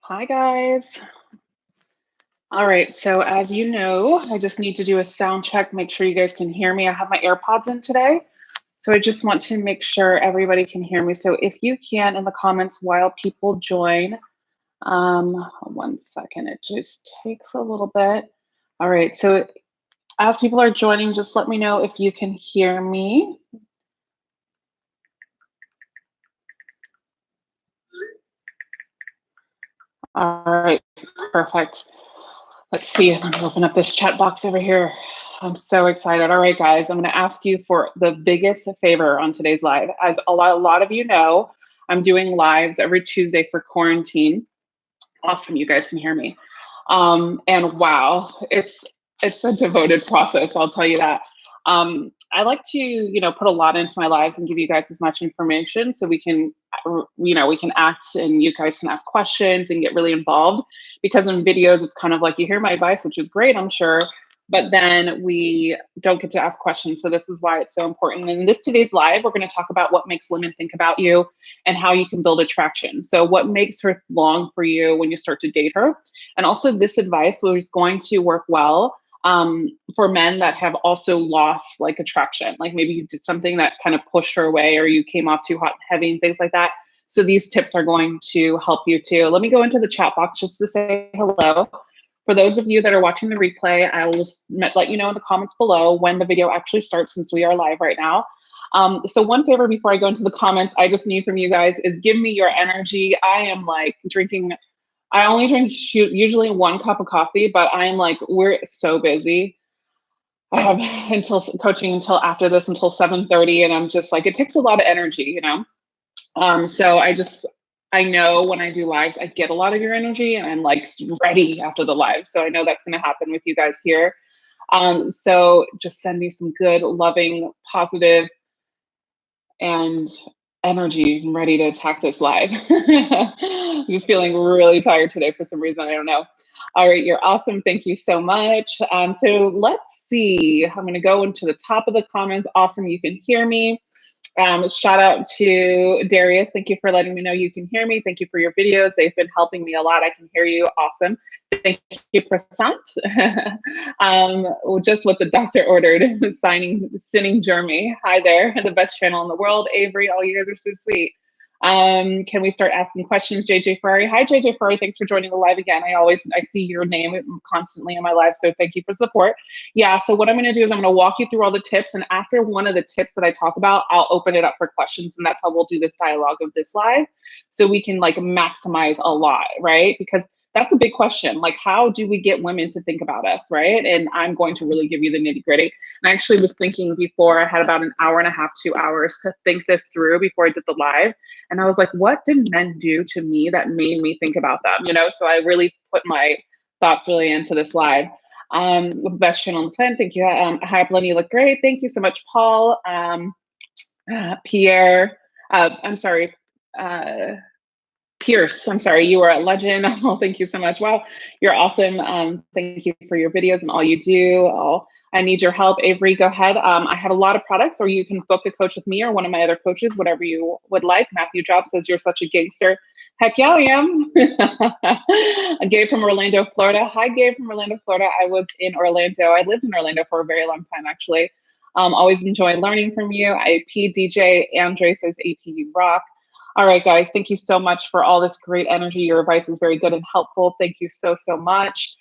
Hi, guys. All right, so as you know, I just need to do a sound check, make sure you guys can hear me. I have my AirPods in today, so I just want to make sure everybody can hear me. So if you can, in the comments while people join, um, 1 second, it just takes a little bit. All right, so as people are joining, just let me know if you can hear me. All right, perfect. Let's see, let me open up this chat box over here. I'm so excited. All right, guys, I'm going to ask you for the biggest favor on today's live. As a lot of you know, I'm doing lives every Tuesday for quarantine. Awesome, you guys can hear me. And wow, it's a devoted process, I'll tell you that. I like to, put a lot into my lives and give you guys as much information so we can, we can act and you guys can ask questions and get really involved. Because in videos, it's kind of like you hear my advice, which is great, I'm sure, but then we don't get to ask questions. So this is why it's so important. In this today's live, we're going to talk about what makes women think about you and how you can build attraction. So what makes her long for you when you start to date her. And also this advice was going to work well for men that have also lost like attraction. Like maybe you did something that kind of pushed her away or you came off too hot and heavy and things like that. So these tips are going to help you too. Let me go into the chat box just to say hello. For those of you that are watching the replay, I will just let you know in the comments below when the video actually starts since we are live right now. So one favor before I go into the comments, I just need from you guys is give me your energy. I am like drinking, I only drink usually 1 cup of coffee, but I am like, we're so busy. I have until coaching until after this, until 7:30. And I'm just like, it takes a lot of energy. So I know when I do lives, I get a lot of your energy and I'm like ready after the live. So I know that's going to happen with you guys here. So just send me some good, loving, positive, and energy. I'm ready to attack this live. I'm just feeling really tired today for some reason. I don't know. All right, you're awesome. Thank you so much. So let's see. I'm going to go into the top of the comments. Awesome. You can hear me. Shout out to Darius. Thank you for letting me know you can hear me. Thank you for your videos. They've been helping me a lot. I can hear you. Awesome. Thank you, Prasant. Just what the doctor ordered, sinning Jeremy. Hi there, the best channel in the world. Avery, all you guys are so sweet. Can we start asking questions? JJ Ferrari. Hi, JJ Ferrari. Thanks for joining the live again. I see your name constantly in my live, so thank you for support. Yeah, so what I'm going to do is I'm going to walk you through all the tips, and after one of the tips that I talk about, I'll open it up for questions, and that's how we'll do this dialogue of this live, so we can like maximize a lot, right? Because that's a big question. Like, how do we get women to think about us, right? And I'm going to really give you the nitty gritty. And I actually was thinking before, I had about an hour and a half, 2 hours to think this through before I did the live. And I was like, what did men do to me that made me think about them? So I really put my thoughts really into this live. Best channel on the planet. Thank you. Hi, Lenny, you look great. Thank you so much, Paul. Pierre, I'm sorry. Pierce, I'm sorry, you are a legend. Oh, thank you so much. Wow, you're awesome. Thank you for your videos and all you do. Oh, I need your help. Avery, go ahead. I have a lot of products, or you can book a coach with me or one of my other coaches, whatever you would like. Matthew Job says you're such a gangster. Heck yeah, I am. Gabe from Orlando, Florida. Hi, Gabe from Orlando, Florida. I was in Orlando. I lived in Orlando for a very long time, actually. Always enjoy learning from you. IP DJ Andre says AP you rock. All right, guys, thank you so much for all this great energy. Your advice is very good and helpful. Thank you so, so much.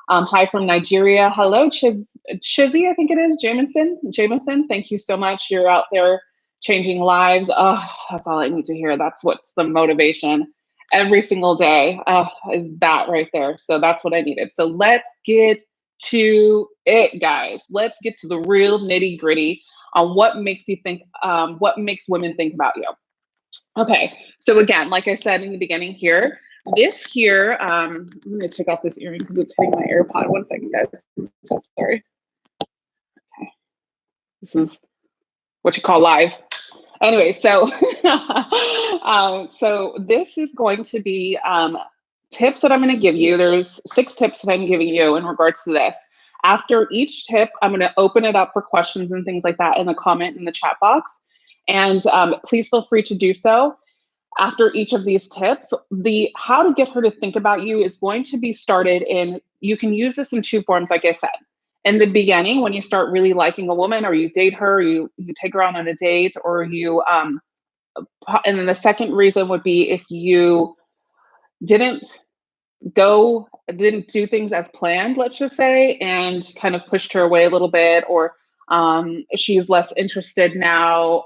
Hi from Nigeria. Hello, Chizzy, I think it is, Jameson, thank you so much. You're out there changing lives. Oh, that's all I need to hear. That's what's the motivation every single day is that right there. So that's what I needed. So let's get to it, guys. Let's get to the real nitty gritty on what makes you think, what makes women think about you. Okay, so again, like I said in the beginning here, this here, I'm gonna take off this earring because it's hitting my AirPod. 1 second, guys. I'm so sorry. Okay, this is what you call live. Anyway, so so this is going to be tips that I'm going to give you. There's 6 tips that I'm giving you in regards to this. After each tip, I'm going to open it up for questions and things like that in the comment in the chat box. And please feel free to do so. after each of these tips, the how to get her to think about you is going to be started in, you can use this in two forms, like I said. In the beginning, when you start really liking a woman, or you date her, you take her out on a date, or you and then the second reason would be if you didn't didn't do things as planned, let's just say, and kind of pushed her away a little bit, or she's less interested now,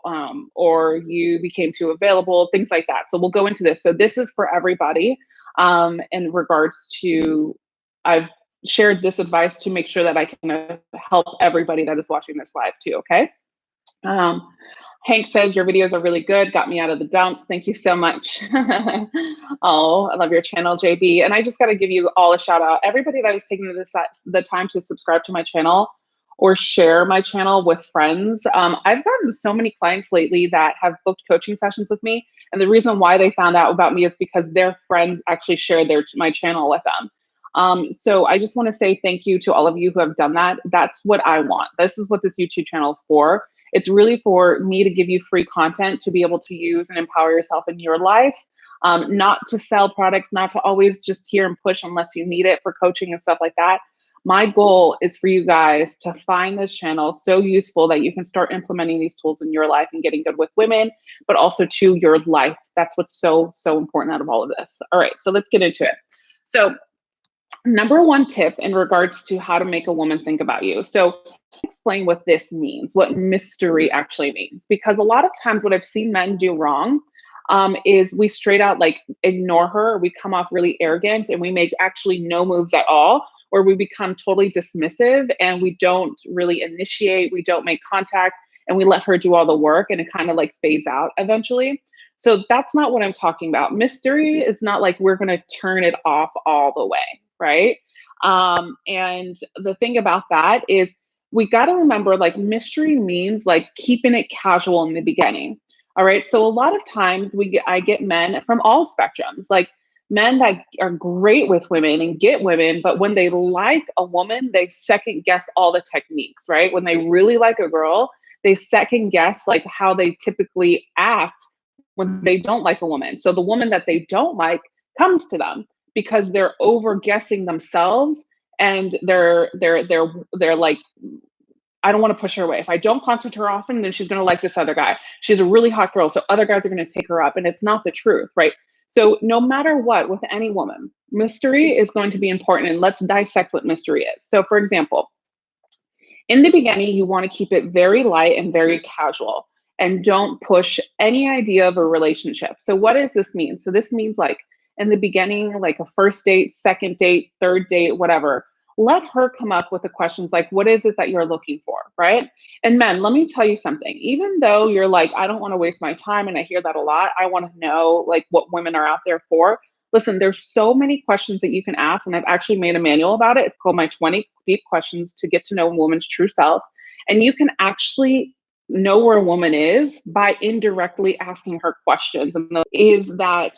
or you became too available, things like that. So we'll go into this. So this is for everybody, in regards to, I've shared this advice to make sure that I can help everybody that is watching this live too, okay? Um, Hank says your videos are really good. Got me out of the dumps. Thank you so much. Oh, I love your channel, JB. And I just got to give you all a shout out. Everybody that is taking the time to subscribe to my channel or share my channel with friends. I've gotten so many clients lately that have booked coaching sessions with me. And the reason why they found out about me is because their friends actually shared my channel with them. So I just want to say thank you to all of you who have done that. That's what I want. This is what this YouTube channel is for. It's really for me to give you free content to be able to use and empower yourself in your life, not to sell products, not to always just hear and push unless you need it for coaching and stuff like that. My goal is for you guys to find this channel so useful that you can start implementing these tools in your life and getting good with women, but also to your life. That's what's so, so important out of all of this. All right, so let's get into it. So number one tip in regards to how to make a woman think about you. So explain what this means, what mystery actually means, because a lot of times what I've seen men do wrong is we straight out like ignore her, or we come off really arrogant and we make actually no moves at all, or we become totally dismissive and we don't really initiate, we don't make contact, and we let her do all the work, and it kind of like fades out eventually. So that's not what I'm talking about. Mystery is not like we're going to turn it off all the way, right? And the thing about that is we got to remember, like, mystery means like keeping it casual in the beginning. All right. So a lot of times I get men from all spectrums, like men that are great with women and get women, but when they like a woman, they second guess all the techniques, right? When they really like a girl, they second guess like how they typically act when they don't like a woman. So the woman that they don't like comes to them because they're over guessing themselves, and they're like, I don't want to push her away. If I don't contact her often, then she's going to like this other guy. She's a really hot girl, so other guys are going to take her up, and it's not the truth, right? So no matter what, with any woman, mystery is going to be important, and let's dissect what mystery is. So for example, in the beginning, you want to keep it very light and very casual, and don't push any idea of a relationship. So what does this mean? So this means like in the beginning, like a first date, second date, third date, whatever, let her come up with the questions like, what is it that you're looking for, right? And men, let me tell you something. Even though you're like, I don't want to waste my time, and I hear that a lot, I want to know like what women are out there for. Listen, there's so many questions that you can ask, and I've actually made a manual about it. It's called My 20 Deep Questions to Get to Know a Woman's True Self. And you can actually know where a woman is by indirectly asking her questions. And is that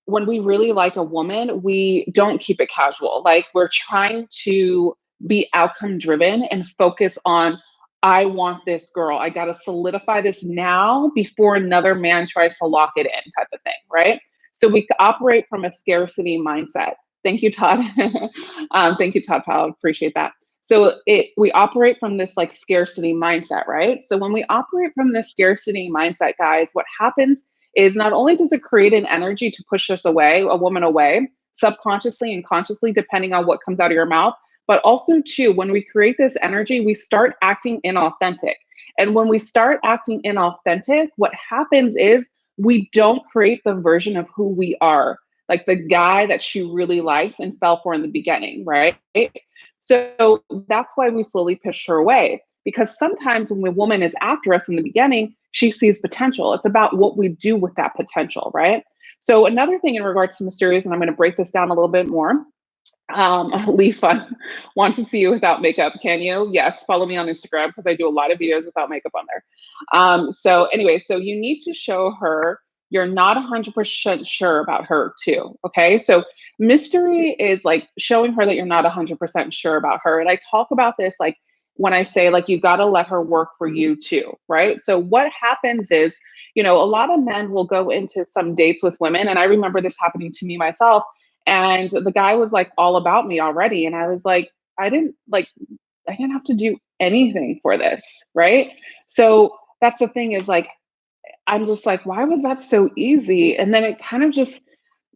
when we really like a woman, we don't keep it casual. Like, we're trying to be outcome driven and focus on, I want this girl. I got to solidify this now before another man tries to lock it in, type of thing, right? So we operate from a scarcity mindset. Thank you, Todd. Thank you, Todd Powell. Appreciate that. So we operate from this like scarcity mindset, right? So when we operate from this scarcity mindset, guys, what happens is not only does it create an energy to push us away, a woman away, subconsciously and consciously, depending on what comes out of your mouth, but also too, when we create this energy, we start acting inauthentic. And when we start acting inauthentic, what happens is we don't create the version of who we are, like the guy that she really likes and fell for in the beginning, right? So that's why we slowly push her away, because sometimes when a woman is after us in the beginning, she sees potential. It's about what we do with that potential, right? So another thing in regards to mysterious, and I'm going to break this down a little bit more. Lee Fun, want to see you without makeup, can you? Yes, follow me on Instagram because I do a lot of videos without makeup on there. So anyway, so you need to show her you're not 100% sure about her too, okay? So mystery is like showing her that you're not 100% sure about her. And I talk about this like when I say like you got to let her work for you too, right? So what happens is, a lot of men will go into some dates with women, and I remember this happening to me myself. And the guy was like all about me already, and I was like, I didn't like, I didn't have to do anything for this, right? So that's the thing is like, I'm just like, why was that so easy? And then it kind of just,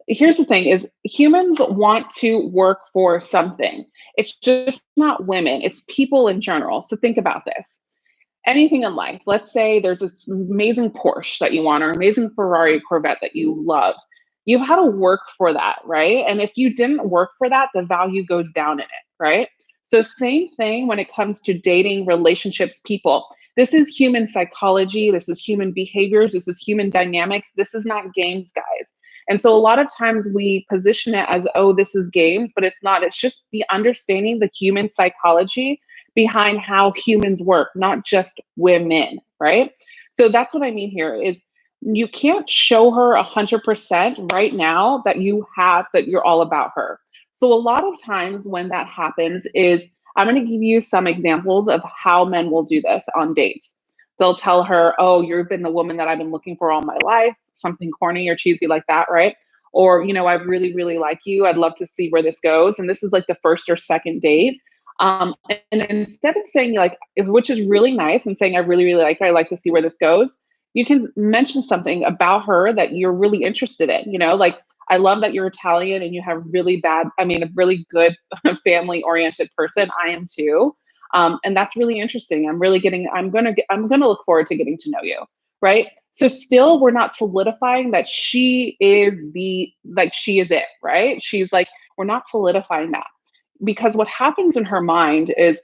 here's the thing is humans want to work for something. It's just not women, it's people in general. So think about this. Anything in life, let's say there's this amazing Porsche that you want or amazing Ferrari Corvette that you love. You've had to work for that, right? And if you didn't work for that, the value goes down in it, right? So same thing when it comes to dating, relationships, people. This is human psychology, this is human behaviors, this is human dynamics. This is not games, guys. And so a lot of times we position it as, oh, this is games, but it's not. It's just the understanding the human psychology behind how humans work, not just women, right? So that's what I mean here is you can't show her 100% right now that that you're all about her. So a lot of times when that happens is I'm going to give you some examples of how men will do this on dates. They'll tell her, "Oh, you've been the woman that I've been looking for all my life," something corny or cheesy like that, right? Or, "I really, really like you. I'd love to see where this goes." And this is like the first or second date. And instead of saying like, which is really nice, and saying, "I really, really like her. I'd like to see where this goes," you can mention something about her that you're really interested in. Like, "I love that you're Italian and you have a really good family oriented person. I am too. And that's really interesting. I'm gonna look forward to getting to know you." Right. So still we're not solidifying that she is it, right? She's like, we're not solidifying that. Because what happens in her mind is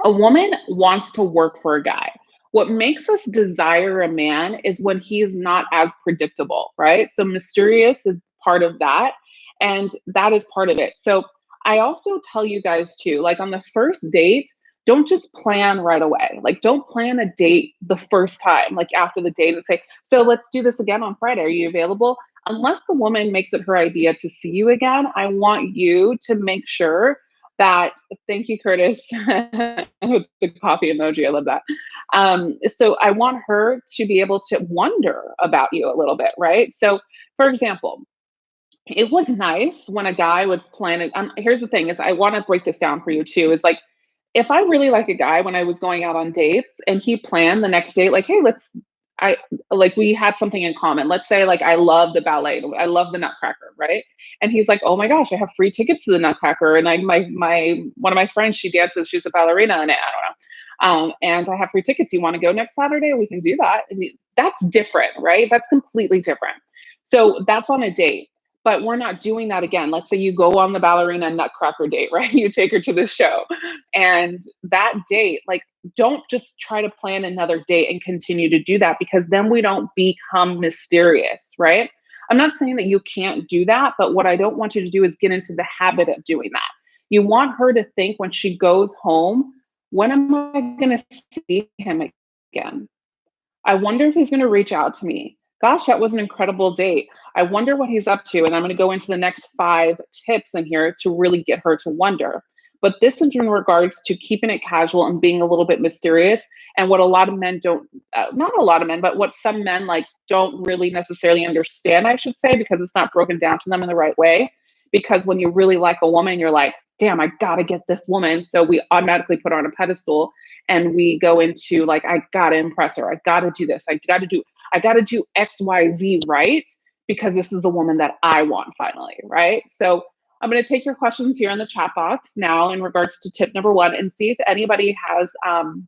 a woman wants to work for a guy. What makes us desire a man is when he's not as predictable, right? So mysterious is part of that. And that is part of it. So I also tell you guys too, like on the first date, don't just plan right away. Like, don't plan a date the first time, like after the date, and say, "So let's do this again on Friday. Are you available?" Unless the woman makes it her idea to see you again, I want you to make sure that, thank you, Curtis, with the coffee emoji. I love that. So I want her to be able to wonder about you a little bit, right? So, for example, it was nice when a guy would plan it. Here's the thing: is I want to break this down for you too. Is like if I really like a guy when I was going out on dates and he planned the next date, like, "Hey, I like we had something in common. Let's say like I love the ballet, I love the Nutcracker, right?" And he's like, "Oh my gosh, I have free tickets to the Nutcracker, and my one of my friends, she dances, she's a ballerina in it. I don't know. And I have free tickets. You want to go next Saturday? We can do that." And that's different, right? That's completely different. So that's on a date. But we're not doing that again. Let's say you go on the ballerina Nutcracker date, right? You take her to the show. And that date, like, don't just try to plan another date and continue to do that, because then we don't become mysterious, right? I'm not saying that you can't do that, but what I don't want you to do is get into the habit of doing that. You want her to think when she goes home, when am I going to see him again? I wonder if he's going to reach out to me. Gosh, that was an incredible date. I wonder what he's up to. And I'm going to go into the next 5 tips in here to really get her to wonder. But this is in regards to keeping it casual and being a little bit mysterious. And what a lot of men don't, not a lot of men, but what some men like don't really necessarily understand, I should say, because it's not broken down to them in the right way. Because when you really like a woman, you're like, "Damn, I got to get this woman." So we automatically put her on a pedestal and we go into like, "I gotta impress her. I gotta do this. I gotta do XYZ right, because this is the woman that I want finally." Right. So I'm going to take your questions here in the chat box now in regards to tip number 1, and see if anybody has um,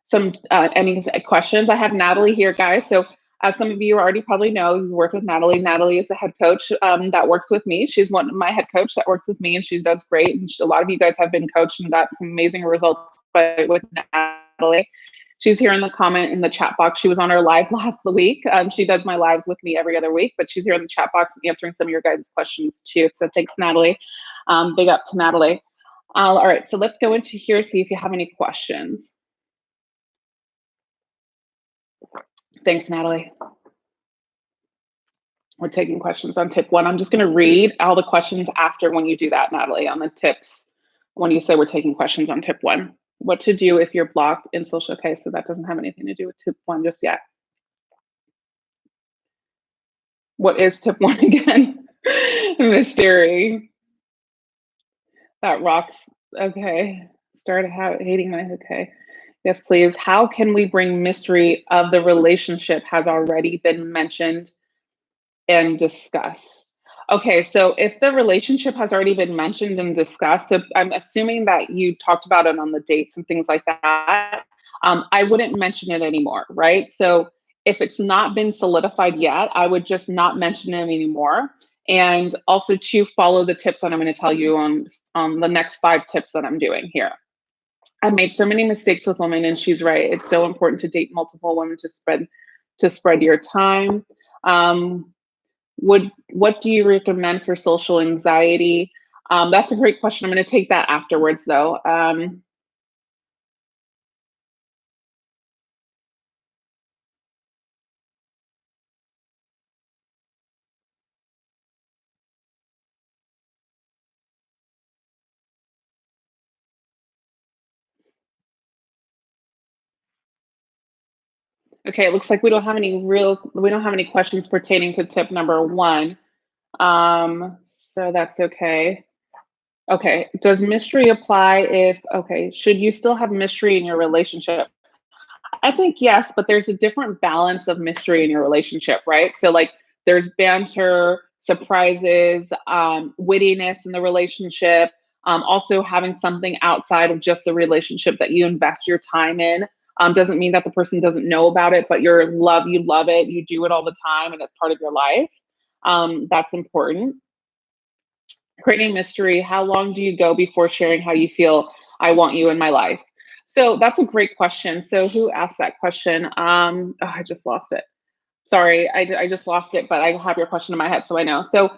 some any questions. I have Natalie here, guys. So as some of you already probably know, you work with Natalie. Natalie is the head coach that works with me. She's one of my head coach that works with me, and she does great. And a lot of you guys have been coached and got some amazing results with Natalie. She's here in the comment in the chat box. She was on our live last week. She does my lives with me every other week, but she's here in the chat box answering some of your guys' questions too. So thanks, Natalie. Big up to Natalie. All right, so let's go into here, see if you have any questions. Thanks, Natalie. We're taking questions on tip 1. I'm just going to read all the questions after when you do that, Natalie, on the tips when you say we're taking questions on tip one. What to do if you're blocked in social. Okay, so that doesn't have anything to do with tip one just yet. What is tip one again? Mystery. That rocks. Okay. Started hating my okay. Yes, please. How can we bring mystery of the relationship has already been mentioned and discussed? Okay, so if the relationship has already been mentioned and discussed, so I'm assuming that you talked about it on the dates and things like that. I wouldn't mention it anymore, right? So if it's not been solidified yet, I would just not mention it anymore. And also to follow the tips that I'm going to tell you on the next 5 tips that I'm doing here. I made so many mistakes with women, and she's right. It's so important to date multiple women to spread your time. Um, what do you recommend for social anxiety? That's a great question. I'm going to take that afterwards, though. Okay, it looks like we don't have any questions pertaining to tip number one. So that's okay. Okay, does mystery apply if should you still have mystery in your relationship? I think yes, but there's a different balance of mystery in your relationship, right? So like there's banter, surprises, wittiness in the relationship. Also having something outside of just the relationship that you invest your time in. Doesn't mean that the person doesn't know about it, but you love it, you do it all the time, and it's part of your life. That's important. Creating mystery, how long do you go before sharing how you feel? I want you in my life. So that's a great question. So who asked that question? I just lost it. Sorry, I just lost it, but I have your question in my head, so I know. So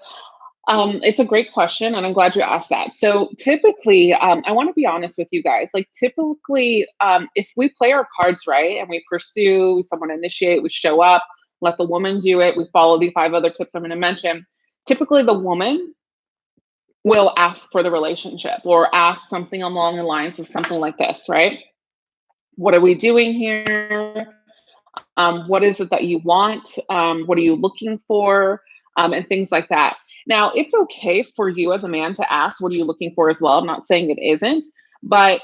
it's a great question, and I'm glad you asked that. So typically, I want to be honest with you guys. Like typically, if we play our cards right and we pursue, someone initiate, we show up, let the woman do it, we follow the 5 other tips I'm going to mention. Typically, the woman will ask for the relationship or ask something along the lines of something like this, right? What are we doing here? What is it that you want? What are you looking for? And things like that. Now, it's okay for you as a man to ask, what are you looking for as well? I'm not saying it isn't, but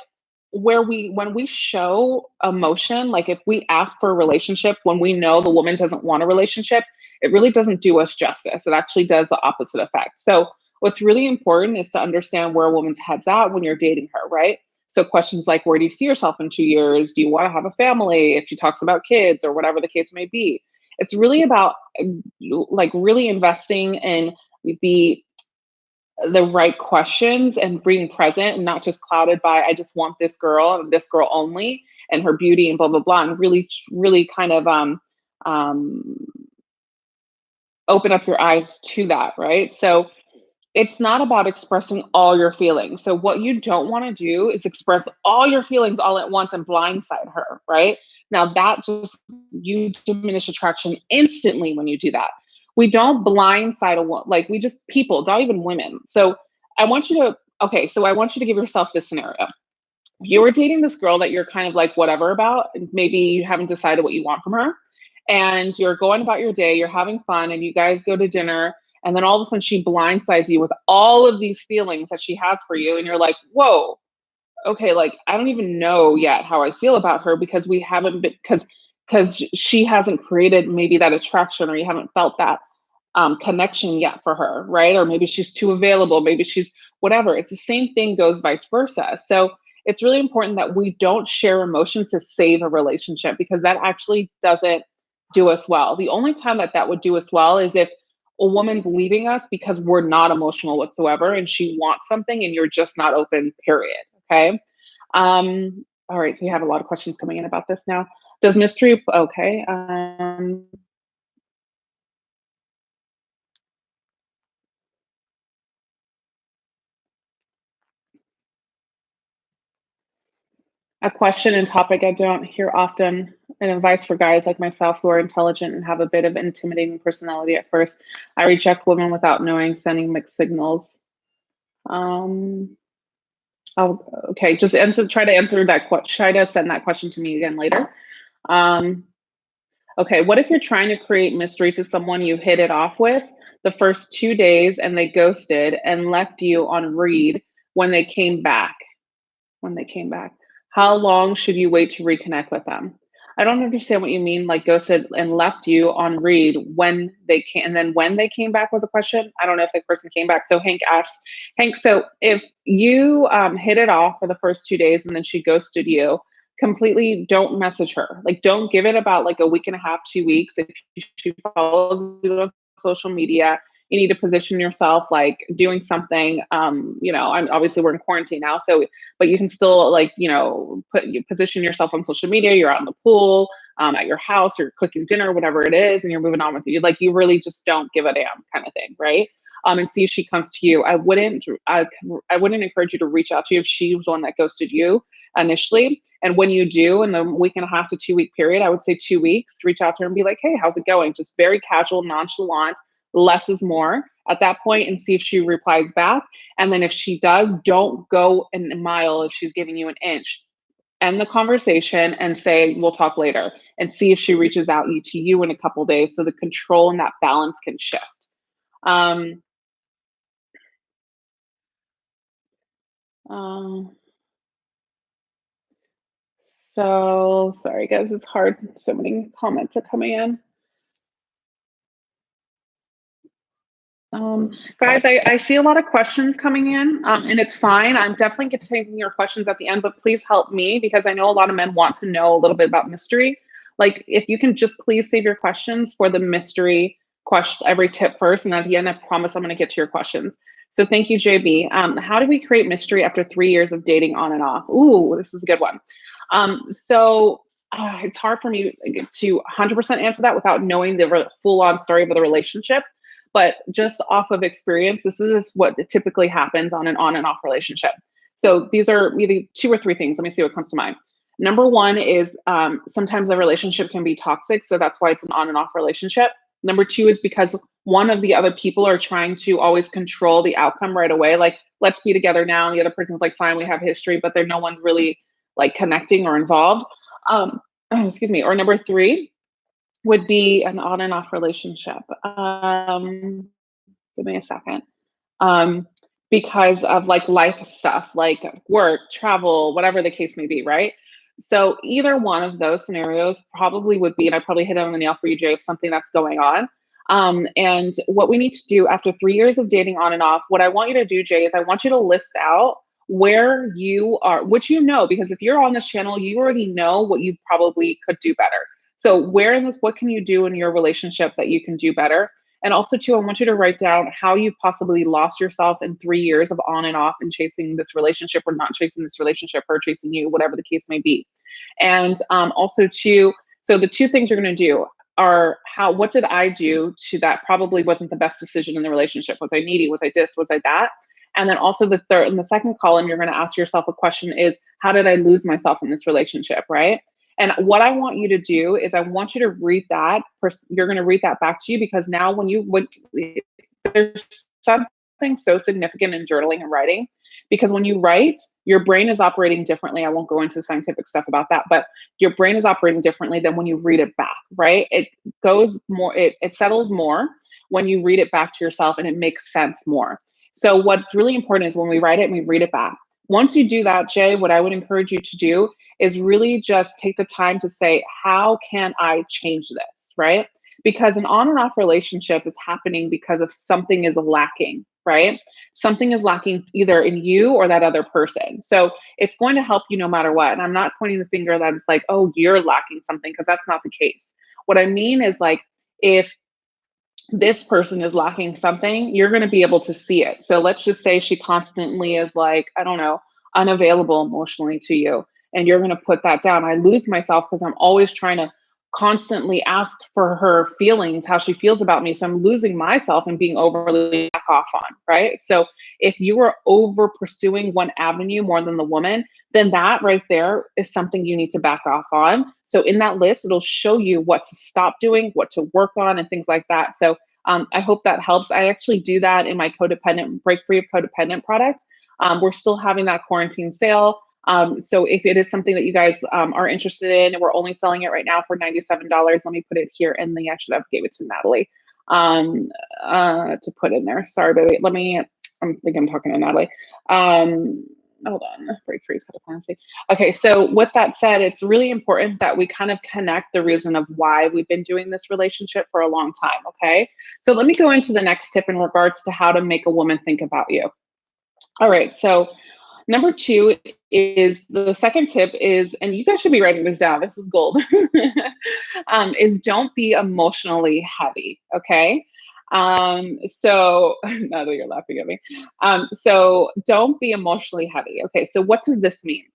when we show emotion, like if we ask for a relationship when we know the woman doesn't want a relationship, it really doesn't do us justice. It actually does the opposite effect. So what's really important is to understand where a woman's head's at when you're dating her, right? So questions like, where do you see yourself in 2 years? Do you want to have a family? If she talks about kids or whatever the case may be, it's really about like really investing in the the right questions and being present and not just clouded by I just want this girl and this girl only and her beauty and blah blah blah, and really kind of um open up your eyes to that, right? So it's not about expressing all your feelings. So what you don't want to do is express all your feelings all at once and blindside her, right? Now that just you diminish attraction instantly when you do that. We don't blindside a woman, like we just people, not even women. So I want you to I want you to give yourself this scenario. You're dating this girl that you're kind of like whatever about, and maybe you haven't decided what you want from her, and you're going about your day, you're having fun, and you guys go to dinner, and then all of a sudden she blindsides you with all of these feelings that she has for you, and you're like, whoa, okay, like I don't even know yet how I feel about her because we haven't been because she hasn't created maybe that attraction, or you haven't felt that connection yet for her, right? Or maybe she's too available, maybe she's whatever. It's the same thing goes vice versa. So it's really important that we don't share emotion to save a relationship, because that actually doesn't do us well. The only time that that would do us well is if a woman's leaving us because we're not emotional whatsoever and she wants something and you're just not open, period. Okay. All right. So we have a lot of questions coming in about this now. Does mystery, okay. A question and topic I don't hear often, and advice for guys like myself who are intelligent and have a bit of intimidating personality at first. I reject women without knowing, sending mixed signals. Um, Oh, okay. Just answer. Try to answer that. Try to send that question to me again later. Um, okay. What if you're trying to create mystery to someone you hit it off with the first 2 days and they ghosted and left you on read when they came back? When they came back. How long should you wait to reconnect with them? I don't understand what you mean, like ghosted and left you on read when they came, and then when they came back was a question. I don't know if the person came back. So Hank asked, Hank, so if you hit it off for the first 2 days and then she ghosted you, completely don't message her. Like, don't give it about like a week and a half, 2 weeks. If she follows you on social media, you need to position yourself like doing something. I'm obviously we're in quarantine now, so but you can still like you position yourself on social media. You're out in the pool, at your house, you're cooking dinner, whatever it is, and you're moving on with you. Like you really just don't give a damn kind of thing, right? And see if she comes to you. I wouldn't encourage you to reach out to you if she was the one that ghosted you initially. And when you do in the week and a half to 2 week period, I would say 2 weeks, reach out to her and be like, hey, how's it going? Just very casual, nonchalant, less is more at that point, and see if she replies back. And then if she does, don't go a mile if she's giving you an inch. End the conversation and say, we'll talk later, and see if she reaches out to you in a couple days so the control and that balance can shift. Um, um, so sorry, guys, it's hard. So many comments are coming in. Guys, I see a lot of questions coming in, and it's fine. I'm definitely get to taking your questions at the end, but please help me because I know a lot of men want to know a little bit about mystery. Like, if you can just please save your questions for the mystery question, every tip first, and at the end, I promise I'm going to get to your questions. So thank you, JB. How do we create mystery after 3 years of dating on and off? Ooh, this is a good one. It's hard for me to 100% answer that without knowing the full-on story of the relationship. But just off of experience, this is what typically happens on and off relationship. So these are maybe two or three things. Let me see what comes to mind. Number one is sometimes a relationship can be toxic. So that's why it's an on and off relationship. Number two is because one of the other people are trying to always control the outcome right away. Like, let's be together now. And the other person's like, fine, we have history, but no one's really like connecting or involved. Excuse me. Or number three, would be an on and off relationship. Give me a second. Um, because of like life stuff, like work, travel, whatever the case may be, right? So either one of those scenarios probably would be, and I probably hit on the nail for you, Jay, of something that's going on. And what we need to do after 3 years of dating on and off, what I want you to do, Jay, is I want you to list out where you are, which because if you're on this channel, you already know what you probably could do better. So where in this, what can you do in your relationship that you can do better? And also, too, I want you to write down how you've possibly lost yourself in 3 years of on and off and chasing this relationship or not chasing this relationship or chasing you, whatever the case may be. And also, too, so the two things you're going to do are what did I do to that probably wasn't the best decision in the relationship? Was I needy? Was I this? Was I that? And then also the third, in the second column, you're going to ask yourself a question is, how did I lose myself in this relationship, right? And what I want you to do is I want you to read that. You're going to read that back to you because now when there's something so significant in journaling and writing, because when you write, your brain is operating differently. I won't go into scientific stuff about that, but your brain is operating differently than when you read it back, right? It goes more, it settles more when you read it back to yourself and it makes sense more. So what's really important is when we write it and we read it back. Once you do that, Jay, what I would encourage you to do is really just take the time to say, how can I change this, right? Because an on and off relationship is happening because of something is lacking, right? Something is lacking either in you or that other person. So it's going to help you no matter what. And I'm not pointing the finger that it's like, oh, you're lacking something, because that's not the case. What I mean is like, if this person is lacking something, you're going to be able to see it. So let's just say she constantly is like, I don't know, unavailable emotionally to you. And you're going to put that down. I lose myself because I'm always trying to constantly ask for her feelings, how she feels about me. So I'm losing myself and being overly back off on, right? So if you are over pursuing one avenue more than the woman, then that right there is something you need to back off on. So in that list, it'll show you what to stop doing, what to work on, and things like that. So I hope that helps. I actually do that in my codependent, Break Free of Codependent products. We're still having that quarantine sale. So if it is something that you guys are interested in, and we're only selling it right now for $97, let me put it here in the, I should have gave it to Natalie to put in there. Sorry, baby. I think I'm talking to Natalie. Hold on, break free, codependency. Okay, so with that said, it's really important that we kind of connect the reason of why we've been doing this relationship for a long time, okay? So let me go into the next tip in regards to how to make a woman think about you. All right, so number two is the second tip is, and you guys should be writing this down, this is gold, is don't be emotionally heavy, okay? So now that you're laughing at me, so don't be emotionally heavy. Okay, so what does this mean?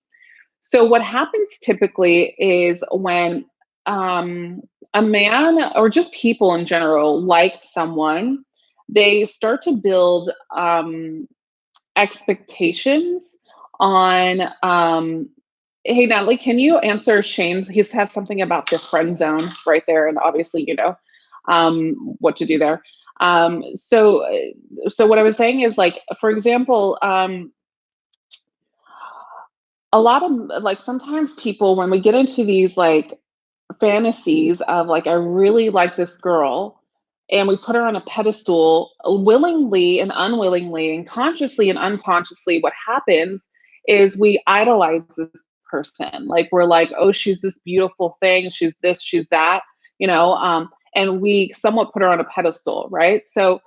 So what happens typically is when a man or just people in general like someone, they start to build expectations on hey Natalie, can you answer Shane's? He has something about the friend zone right there, and obviously you know what to do there. So what I was saying is, like, for example, a lot of, like, sometimes people, when we get into these like fantasies of like, I really like this girl, and we put her on a pedestal willingly and unwillingly and consciously and unconsciously, what happens is we idolize this person. Like, we're like, oh, she's this beautiful thing, she's this, she's that, you know, and we somewhat put her on a pedestal, right? So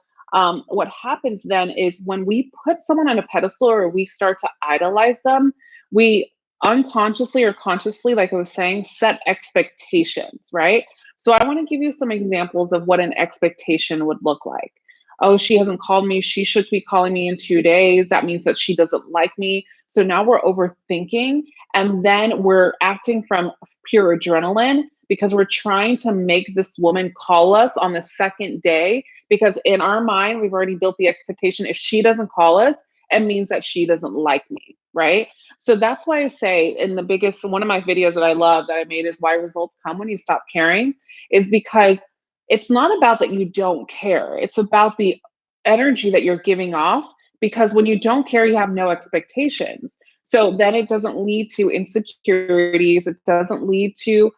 what happens then is when we put someone on a pedestal or we start to idolize them, we unconsciously or consciously, like I was saying, set expectations, right? So I want to give you some examples of what an expectation would look like. Oh, she hasn't called me. She should be calling me in 2 days. That means that she doesn't like me. So now we're overthinking, and then we're acting from pure adrenaline because we're trying to make this woman call us on the second day. Because in our mind, we've already built the expectation, if she doesn't call us, it means that she doesn't like me, right? So that's why I say, in the biggest one of my videos that I love that I made is why results come when you stop caring, is because it's not about that you don't care. It's about the energy that you're giving off, because when you don't care, you have no expectations. So then it doesn't lead to insecurities. It doesn't lead to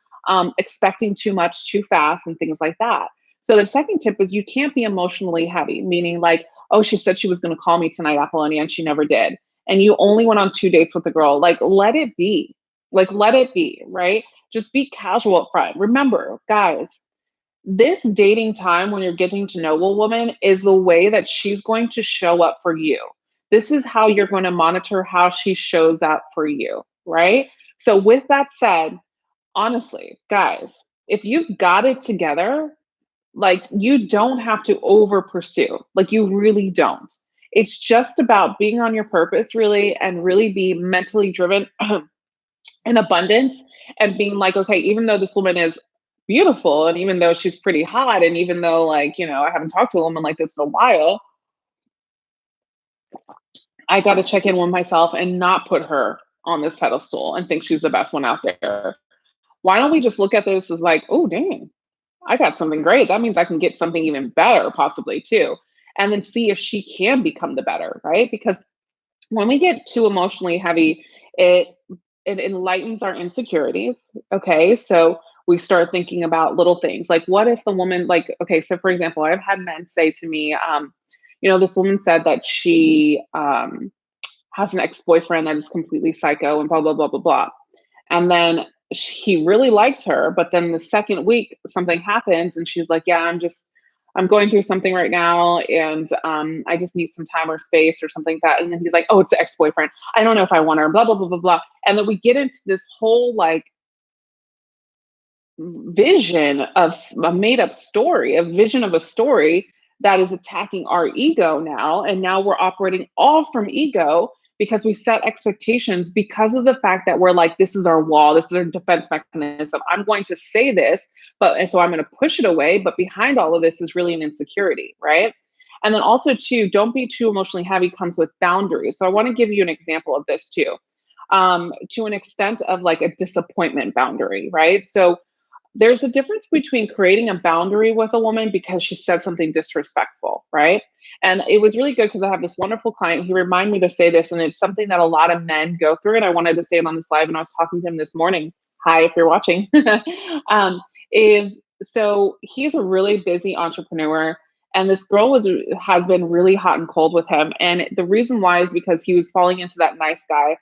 expecting too much too fast and things like that. So the second tip is you can't be emotionally heavy, meaning like, oh, she said she was going to call me tonight, Apollonia, and she never did. And you only went on 2 dates with the girl. Like, let it be. Like, let it be, right? Just be casual up front. Remember, guys, this dating time when you're getting to know a woman is the way that she's going to show up for you. This is how you're going to monitor how she shows up for you, right? So, with that said, honestly, guys, if you've got it together, like, you don't have to over pursue. Like, you really don't. It's just about being on your purpose, really, and really be mentally driven in abundance, and being like, okay, even though this woman is beautiful, and even though she's pretty hot, and even though, like, you know, I haven't talked to a woman like this in a while, I got to check in with myself and not put her on this pedestal and think she's the best one out there. Why don't we just look at this as like, oh, dang, I got something great. That means I can get something even better, possibly too. And then see if she can become the better, right? Because when we get too emotionally heavy, it it enlightens our insecurities. Okay. So we start thinking about little things like, what if the woman, like, okay, so for example, I've had men say to me, you know, this woman said that she has an ex-boyfriend that is completely psycho and blah, blah, blah, blah, blah. And then he really likes her, but then the second week something happens and she's like, yeah, I'm going through something right now, and I just need some time or space or something like that. And then he's like, oh, it's the ex-boyfriend. I don't know if I want her, blah, blah, blah, blah, blah. And then we get into this whole like vision of a made up story, a vision of a story that is attacking our ego now. And now we're operating all from ego because we set expectations because of the fact that we're like, this is our wall, this is our defense mechanism. I'm going to say this, and so I'm going to push it away. But behind all of this is really an insecurity, right? And then also, too, don't be too emotionally heavy comes with boundaries. So I want to give you an example of this, too, to an extent of like a disappointment boundary, right? So there's a difference between creating a boundary with a woman because she said something disrespectful, right? And it was really good because I have this wonderful client. He reminded me to say this, and it's something that a lot of men go through. And I wanted to say it on this live, and I was talking to him this morning. Hi, if you're watching. um, is so he's a really busy entrepreneur, and this girl has been really hot and cold with him. And the reason why is because he was falling into that nice guy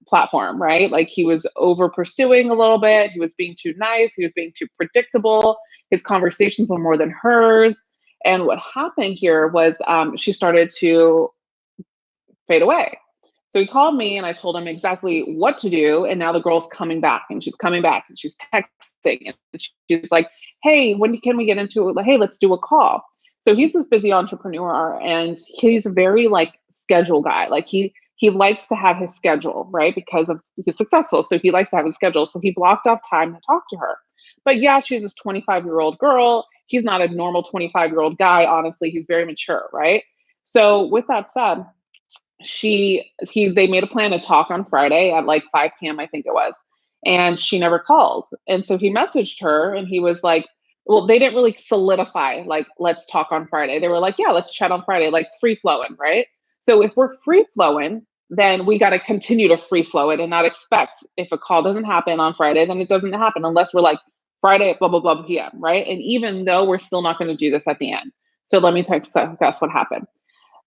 platform, right? Like he was over pursuing a little bit. He was being too nice. He was being too predictable. His conversations were more than hers. And what happened here was she started to fade away. So he called me and I told him exactly what to do. And now the girl's coming back and she's coming back and she's texting and she's like, hey, when can we get into it? Like, hey, let's do a call. So he's this busy entrepreneur and he's a very like schedule guy. Like he likes to have his schedule, right? Because of he's successful. So he likes to have his schedule. So he blocked off time to talk to her. But yeah, she's this 25-year-old girl. He's not a normal 25-year-old guy. Honestly, he's very mature, right? So with that said, they made a plan to talk on Friday at like 5 p.m. I think it was, and she never called. And so he messaged her and he was like, well, they didn't really solidify like let's talk on Friday. They were like, yeah, let's chat on Friday, like free flowing, right? So if we're free flowing, then we got to continue to free flow it and not expect if a call doesn't happen on Friday, then it doesn't happen unless we're like Friday at blah blah blah p.m. right? And even though we're still not going to do this at the end. So let me guess what happened.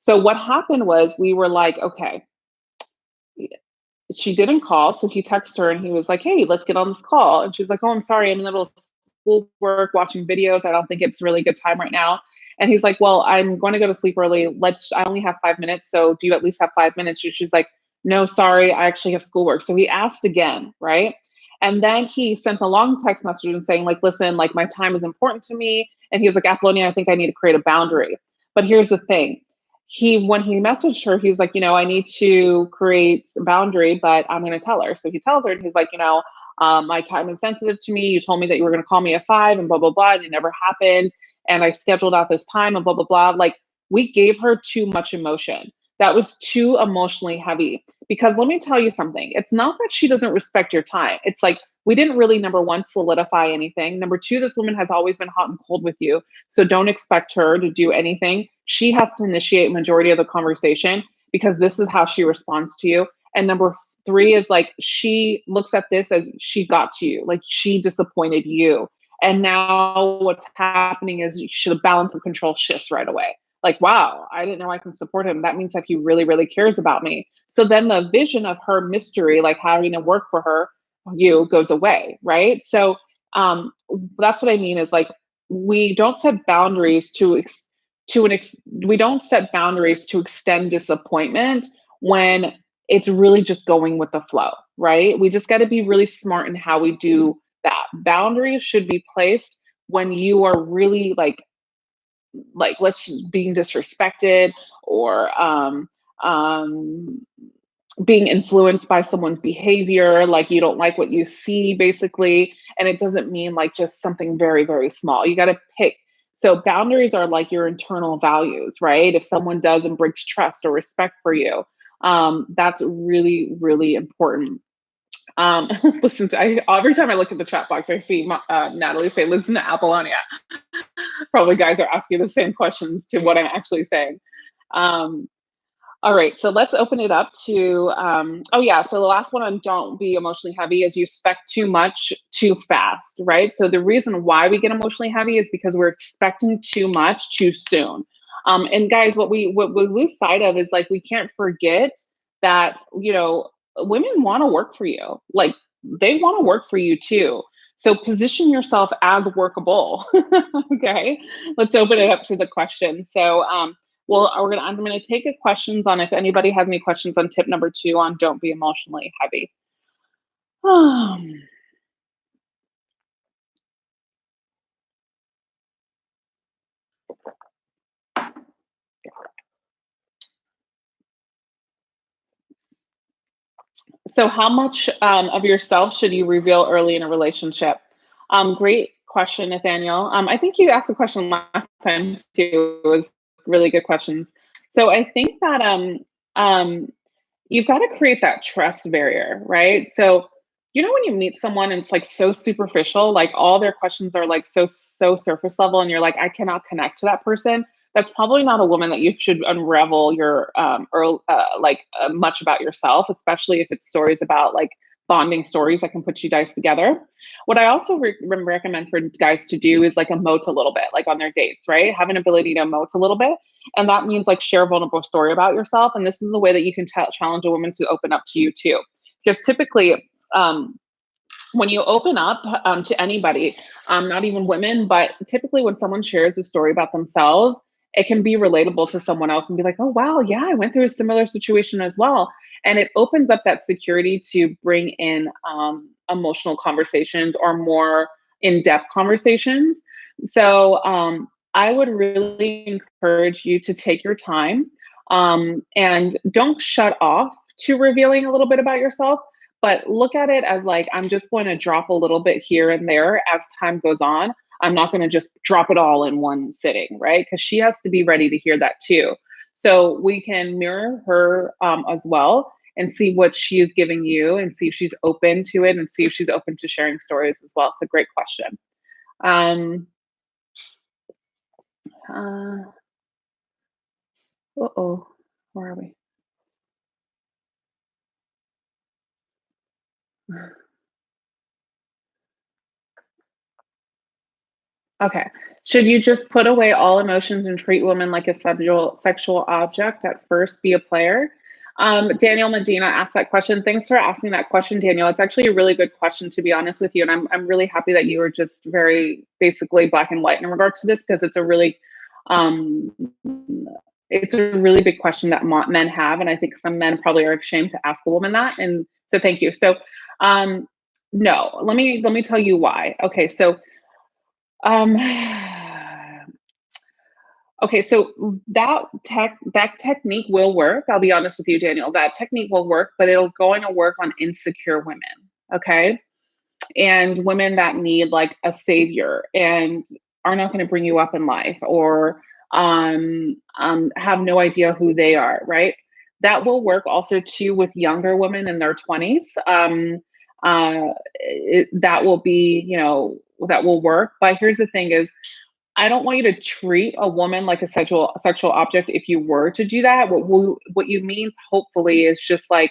So what happened was we were like, okay, she didn't call. So he texted her and he was like, hey, let's get on this call. And she's like, oh, I'm sorry. I'm in the middle of schoolwork, watching videos. I don't think it's really a good time right now. And he's like, well, I'm going to go to sleep early. I only have 5 minutes. So do you at least have 5 minutes? And she's like, no, sorry. I actually have schoolwork. So he asked again, right? And then he sent a long text message and saying like, listen, like my time is important to me. And he was like, Apollonia, I think I need to create a boundary. But here's the thing. When he messaged her, he's like, I need to create a boundary, but I'm going to tell her. So he tells her and he's like, my time is sensitive to me. You told me that you were going to call me at 5 and blah, blah, blah. And it never happened. And I scheduled out this time and blah, blah, blah. Like we gave her too much emotion. That was too emotionally heavy. Because let me tell you something. It's not that she doesn't respect your time. It's like, we didn't really, number one, solidify anything. Number two, this woman has always been hot and cold with you. So don't expect her to do anything. She has to initiate majority of the conversation because this is how she responds to you. And number three is like, she looks at this as she got to you, like she disappointed you. And now what's happening is the balance of control shifts right away. Like, wow, I didn't know I can support him. That means that he really, really cares about me. So then the vision of her mystery, like having to work for her, you goes away, right? So that's what I mean is like we don't set boundaries we don't set boundaries to extend disappointment when it's really just going with the flow, right? We just got to be really smart in how we do that. Boundaries should be placed when you are really like let's being disrespected or being influenced by someone's behavior, like you don't like what you see basically. And it doesn't mean like just something very, very small. You got to pick. So boundaries are like your internal values, right? If someone does and breaks trust or respect for you, that's really, really important. Listen every time I look at the chat box, I see Natalie say, listen to Apollonia. Probably guys are asking the same questions to what I'm actually saying. All right, so let's open it up to, oh yeah, so the last one on don't be emotionally heavy is you expect too much too fast, right? So the reason why we get emotionally heavy is because we're expecting too much too soon. And guys, what we lose sight of is like, we can't forget that, women want to work for you. Like they want to work for you too. So position yourself as workable. Okay, let's open it up to the question. So, well, I'm gonna take questions on if anybody has any questions on tip number 2 on don't be emotionally heavy. So how much of yourself should you reveal early in a relationship? Great question, Nathaniel. I think you asked the question last time too. It was really good questions. So I think that you've got to create that trust barrier, right? So you know when you meet someone and it's like so superficial, like all their questions are like so surface level, and you're like, I cannot connect to that person. That's probably not a woman that you should unravel your or much about yourself, especially if it's stories about like bonding stories that can put you guys together. What I also recommend for guys to do is like emote a little bit, like on their dates, right? Have an ability to emote a little bit. And that means like share a vulnerable story about yourself. And this is the way that you can challenge a woman to open up to you too. Because typically, um, when you open up to anybody, not even women, but typically when someone shares a story about themselves, it can be relatable to someone else and be like, oh, wow, yeah, I went through a similar situation as well. And it opens up that security to bring in emotional conversations or more in depth conversations. So I would really encourage you to take your time and don't shut off to revealing a little bit about yourself, but look at it as like, I'm just going to drop a little bit here and there as time goes on. I'm not going to just drop it all in one sitting, right? Because she has to be ready to hear that too. So we can mirror her as well and see what she is giving you and see if she's open to it and see if she's open to sharing stories as well. It's a great question. Um, uh oh, where are we? Okay. Should you just put away all emotions and treat women like a sexual object at first, be a player? Daniel Medina asked that question. Thanks for asking that question, Daniel. It's actually a really good question, to be honest with you. And I'm really happy that you were just very basically black and white in regards to this, because um, it's a really big question that men have. And I think some men probably are ashamed to ask a woman that. And so thank you. So, um, no, let me tell you why. Okay. So, um, okay, so that technique will work. I'll be honest with you, Daniel. That technique will work, but it'll going to work on insecure women, okay? And women that need like a savior and are not going to bring you up in life, or have no idea who they are, right? That will work also too with younger women in their 20s. That will be, that will work. But here's the thing: is I don't want you to treat a woman like a sexual object. If you were to do that, what you mean hopefully is just like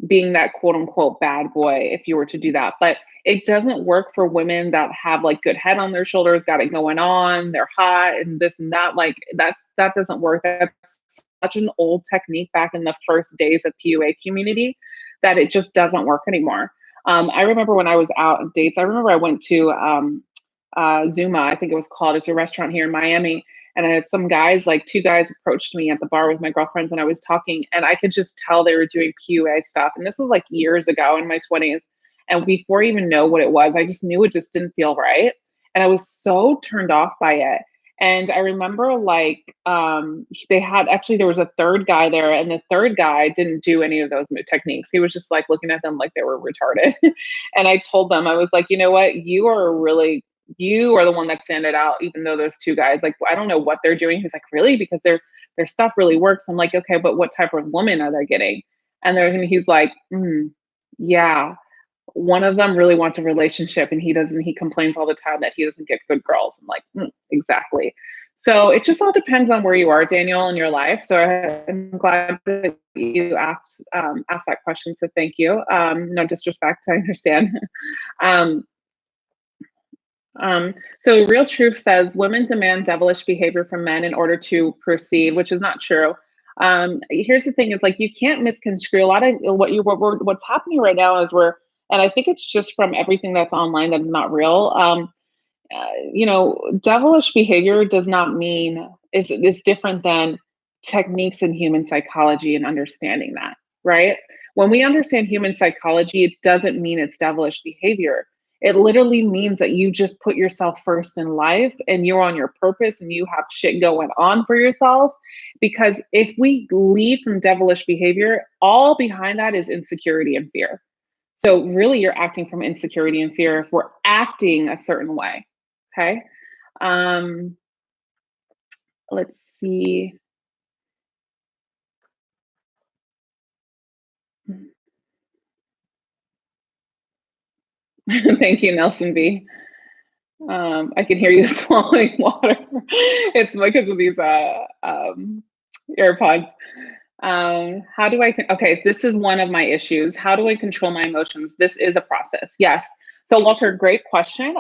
being that quote unquote bad boy if you were to do that. But it doesn't work for women that have like good head on their shoulders, got it going on, they're hot and this and that. Like that doesn't work. That's such an old technique back in the first days of PUA community that it just doesn't work anymore. I remember when I was out on dates, I remember I went to Zuma, I think it was called. It's a restaurant here in Miami. And I had some guys, like two guys approached me at the bar with my girlfriends when I was talking, and I could just tell they were doing PUA stuff. And this was like years ago in my 20s. And before I even know what it was, I just knew it just didn't feel right. And I was so turned off by it. And I remember like they had actually there was a third guy there, and the third guy didn't do any of those techniques. He was just like looking at them like they were retarded. And I told them, I was like, you know what, you are the one that stand it out, even though those two guys, like, I don't know what they're doing. He's like, really? Because their stuff really works. I'm like, okay, but what type of woman are they getting? And he's like, yeah, one of them really wants a relationship, and he complains all the time that he doesn't get good girls. I'm like, exactly. So it just all depends on where you are, Daniel, in your life. So I'm glad that you asked that question. So thank you. No disrespect, I understand. um, so Real Truth says women demand devilish behavior from men in order to proceed, which is not true. Here's the thing: is like you can't misconstrue a lot of what's happening right now is and I think it's just from everything that's online that is not real. Devilish behavior does not mean is different than techniques in human psychology and understanding that, right? When we understand human psychology, it doesn't mean it's devilish behavior. It literally means that you just put yourself first in life and you're on your purpose and you have shit going on for yourself. Because if we lead from devilish behavior, all behind that is insecurity and fear. So really you're acting from insecurity and fear if we're acting a certain way. Okay. Um, let's see. Thank you, Nelson B. I can hear you swallowing water. It's because of these AirPods. How do I, okay, this is one of my issues. How do I control my emotions? This is a process. Yes. So Walter, great question.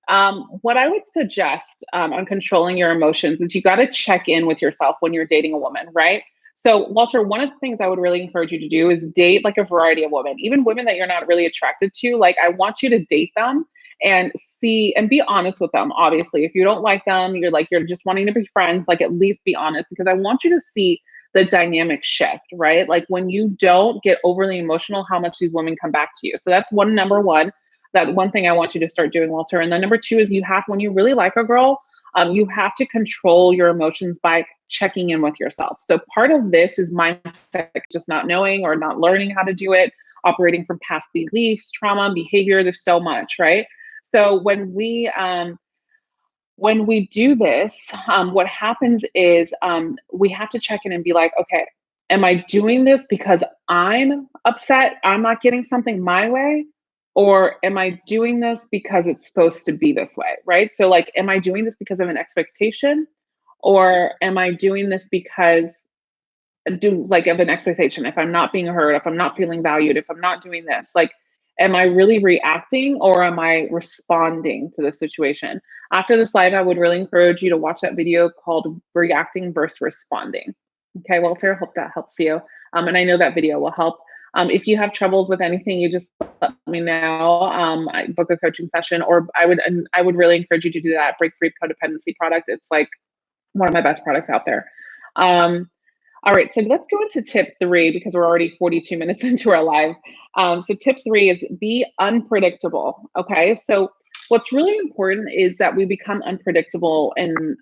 What I would suggest on controlling your emotions is you got to check in with yourself when you're dating a woman, right? So Walter, one of the things I would really encourage you to do is date like a variety of women, even women that you're not really attracted to. Like I want you to date them and see and be honest with them. Obviously, if you don't like them, you're just wanting to be friends, like at least be honest because I want you to see the dynamic shift, right? Like when you don't get overly emotional, how much these women come back to you. So that's number one. That one thing I want you to start doing, Walter. And then number two is when you really like a girl, you have to control your emotions by checking in with yourself. So part of this is mindset, just not knowing or not learning how to do it, operating from past beliefs, trauma, behavior. There's so much, right? So when we do this, what happens is we have to check in and be like, okay, am I doing this because I'm upset? I'm not getting something my way? Or am I doing this because it's supposed to be this way? Right. So, like, am I doing this because of an expectation? Or am I doing this because of an expectation? If I'm not being heard, if I'm not feeling valued, if I'm not doing this, like, am I really reacting or am I responding to the situation? After this live, I would really encourage you to watch that video called Reacting versus Responding. Okay, Walter, hope that helps you. And I know that video will help. If you have troubles with anything, you just let me know. I book a coaching session, or I would really encourage you to do that Break Free Codependency product. It's like one of my best products out there. All right, so let's go into tip three because we're already 42 minutes into our live. So tip three is be unpredictable. Okay, so what's really important is that we become unpredictable and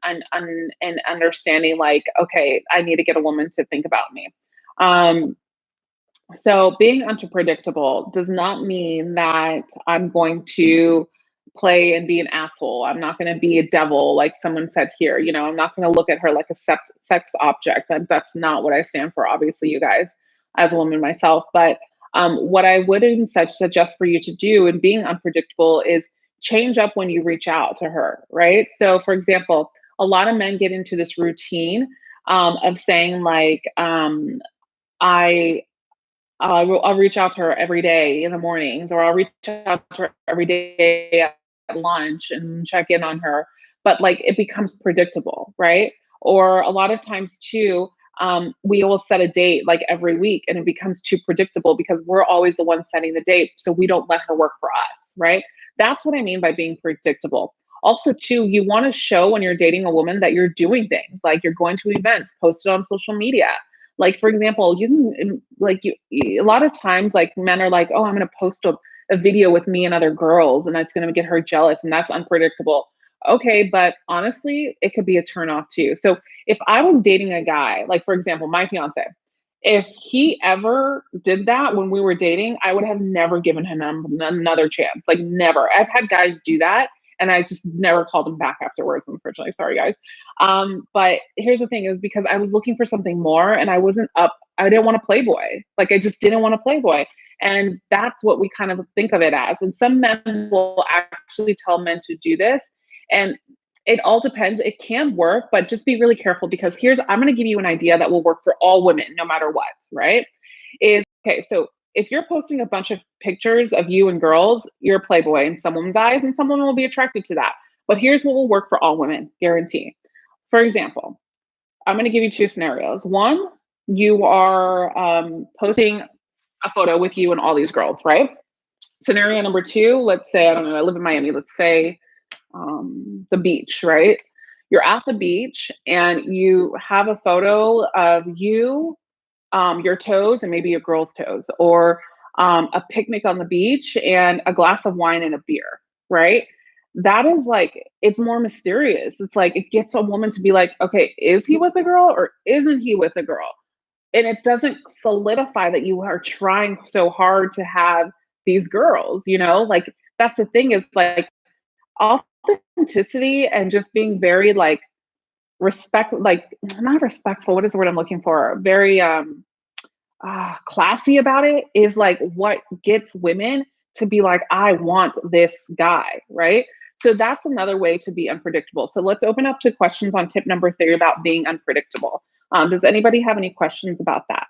understanding like, okay, I need to get a woman to think about me. So being unpredictable does not mean that I'm going to play and be an asshole. I'm not going to be a devil, like someone said here. I'm not going to look at her like a sex object. That's not what I stand for, obviously, you guys, as a woman myself. But what I would suggest for you to do in being unpredictable is change up when you reach out to her, right? So, for example, a lot of men get into this routine of saying, like, I I'll reach out to her every day in the mornings, or I'll reach out to her every day at lunch and check in on her. But like it becomes predictable, right? Or a lot of times too, we will set a date like every week and it becomes too predictable because we're always the ones setting the date. So we don't let her work for us, right? That's what I mean by being predictable. Also, too, you want to show when you're dating a woman that you're doing things like you're going to events, post it on social media, like, for example, you can a lot of times like men are like, oh, I'm going to post a video with me and other girls and that's going to get her jealous and that's unpredictable. Okay, but honestly, it could be a turn off too. So if I was dating a guy, like for example, my fiance, if he ever did that when we were dating, I would have never given him another chance. Like never. I've had guys do that and I just never called him back afterwards, unfortunately. Sorry, guys. But here's the thing is because I was looking for something more and I didn't want to playboy. Like I just didn't want to playboy. And that's what we kind of think of it as. And some men will actually tell men to do this. And it all depends. It can work, but just be really careful because I'm going to give you an idea that will work for all women, no matter what, right? Is okay. So if you're posting a bunch of pictures of you and girls, you're a playboy in someone's eyes and someone will be attracted to that. But here's what will work for all women, guarantee. For example, I'm going to give you two scenarios. One, you are posting a photo with you and all these girls, right? Scenario number two, let's say, I don't know, I live in Miami, let's say the beach, right? You're at the beach and you have a photo of you, your toes, and maybe a girl's toes, or a picnic on the beach and a glass of wine and a beer, right? That is like, it's more mysterious. It's like, it gets a woman to be like, okay, is he with a girl or isn't he with a girl? And it doesn't solidify that you are trying so hard to have these girls, like that's the thing is like authenticity and just being very like like not respectful. What is the word I'm looking for? Very classy about it is like what gets women to be like, I want this guy, right? So that's another way to be unpredictable. So let's open up to questions on tip number 3 about being unpredictable. Does anybody have any questions about that?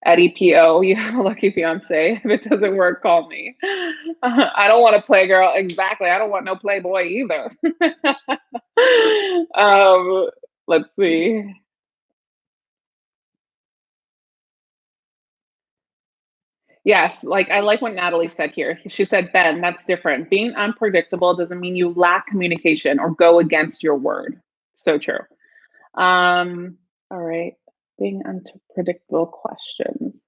At EPO, you have a lucky fiance. If it doesn't work, call me. I don't want to play girl. Exactly. I don't want no playboy either. um, let's see. Yes, like I like what Natalie said here. She said, Ben, that's different. Being unpredictable doesn't mean you lack communication or go against your word. So true. All right. Being unpredictable questions.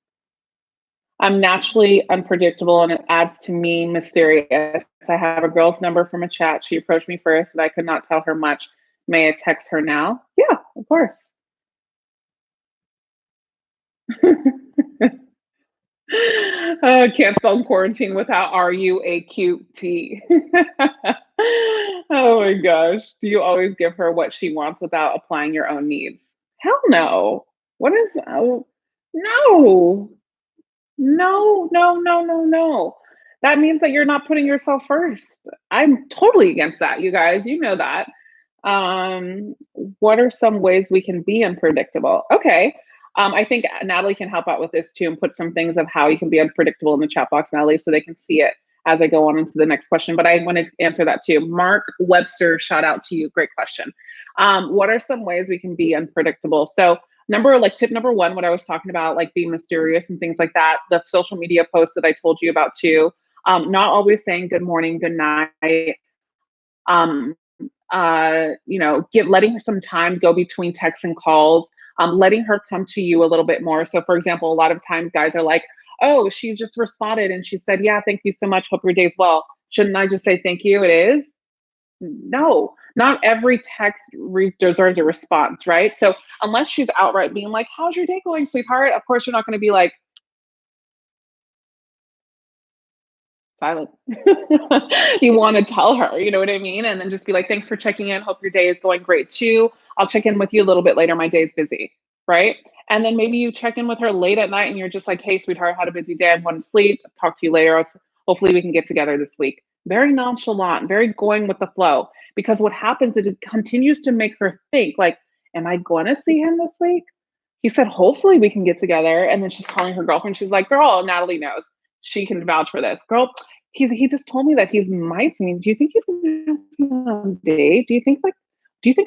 I'm naturally unpredictable and it adds to me mysterious. I have a girl's number from a chat. She approached me first and I could not tell her much. May I text her now? Yeah, of course. Can't spell quarantine without RUAQT. Oh my gosh. Do you always give her what she wants without applying your own needs? Hell no. What is, oh, no. No, no, no, no, no. That means that you're not putting yourself first. I'm totally against that, you guys. You know that. Um, what are some ways we can be unpredictable? Okay. I think Natalie can help out with this too and put some things of how you can be unpredictable in the chat box, Natalie, so they can see it as I go on into the next question. But I want to answer that too. Mark Webster, shout out to you. Great question. What are some ways we can be unpredictable? So tip number 1, what I was talking about, like being mysterious and things like that, the social media posts that I told you about too, not always saying good morning, good night, um, letting her some time go between texts and calls, letting her come to you a little bit more. So for example, a lot of times guys are like, oh, she just responded and she said, yeah, thank you so much, hope your day's well. Shouldn't I just say thank you? It is. No, not every text deserves a response, right? So unless she's outright being like, how's your day going, sweetheart? Of course, you're not going to be like silent. You want to tell her, you know what I mean? And then just be like, thanks for checking in. Hope your day is going great too. I'll check in with you a little bit later. My day's busy, right? And then maybe you check in with her late at night and you're just like, hey, sweetheart, had a busy day. I'm going to sleep. Talk to you later. Hopefully we can get together this week. Very nonchalant, very going with the flow. Because what happens is it continues to make her think like, am I going to see him this week? He said, hopefully we can get together. And then she's calling her girlfriend. She's like, girl, Natalie knows. She can vouch for this. Girl, he just told me that he's might see me. Do you think he's gonna ask me on a date? Do you think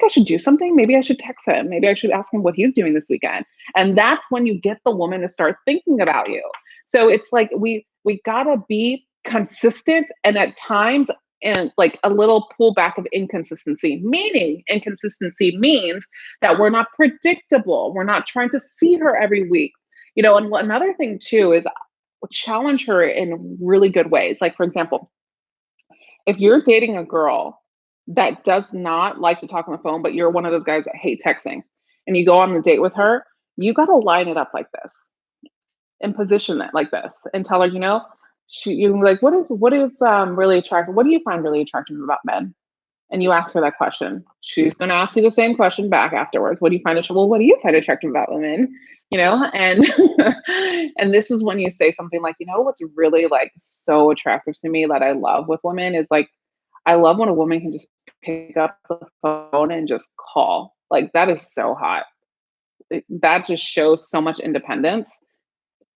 I should do something? Maybe I should text him. Maybe I should ask him what he's doing this weekend. And that's when you get the woman to start thinking about you. So it's like we gotta be consistent and at times and like a little pullback of inconsistency, meaning inconsistency means that we're not predictable. We're not trying to see her every week. And another thing too is challenge her in really good ways. Like, for example, if you're dating a girl that does not like to talk on the phone, but you're one of those guys that hate texting, and you go on the date with her, you got to line it up like this and position it like this and tell her, you're like, what is really attractive? What do you find really attractive about men? And you ask her that question. She's going to ask you the same question back afterwards. What do you find attractive? Well, what do you find attractive about women? And and this is when you say something like, what's really like so attractive to me that I love with women is like, I love when a woman can just pick up the phone and just call. Like that is so hot. That just shows so much independence.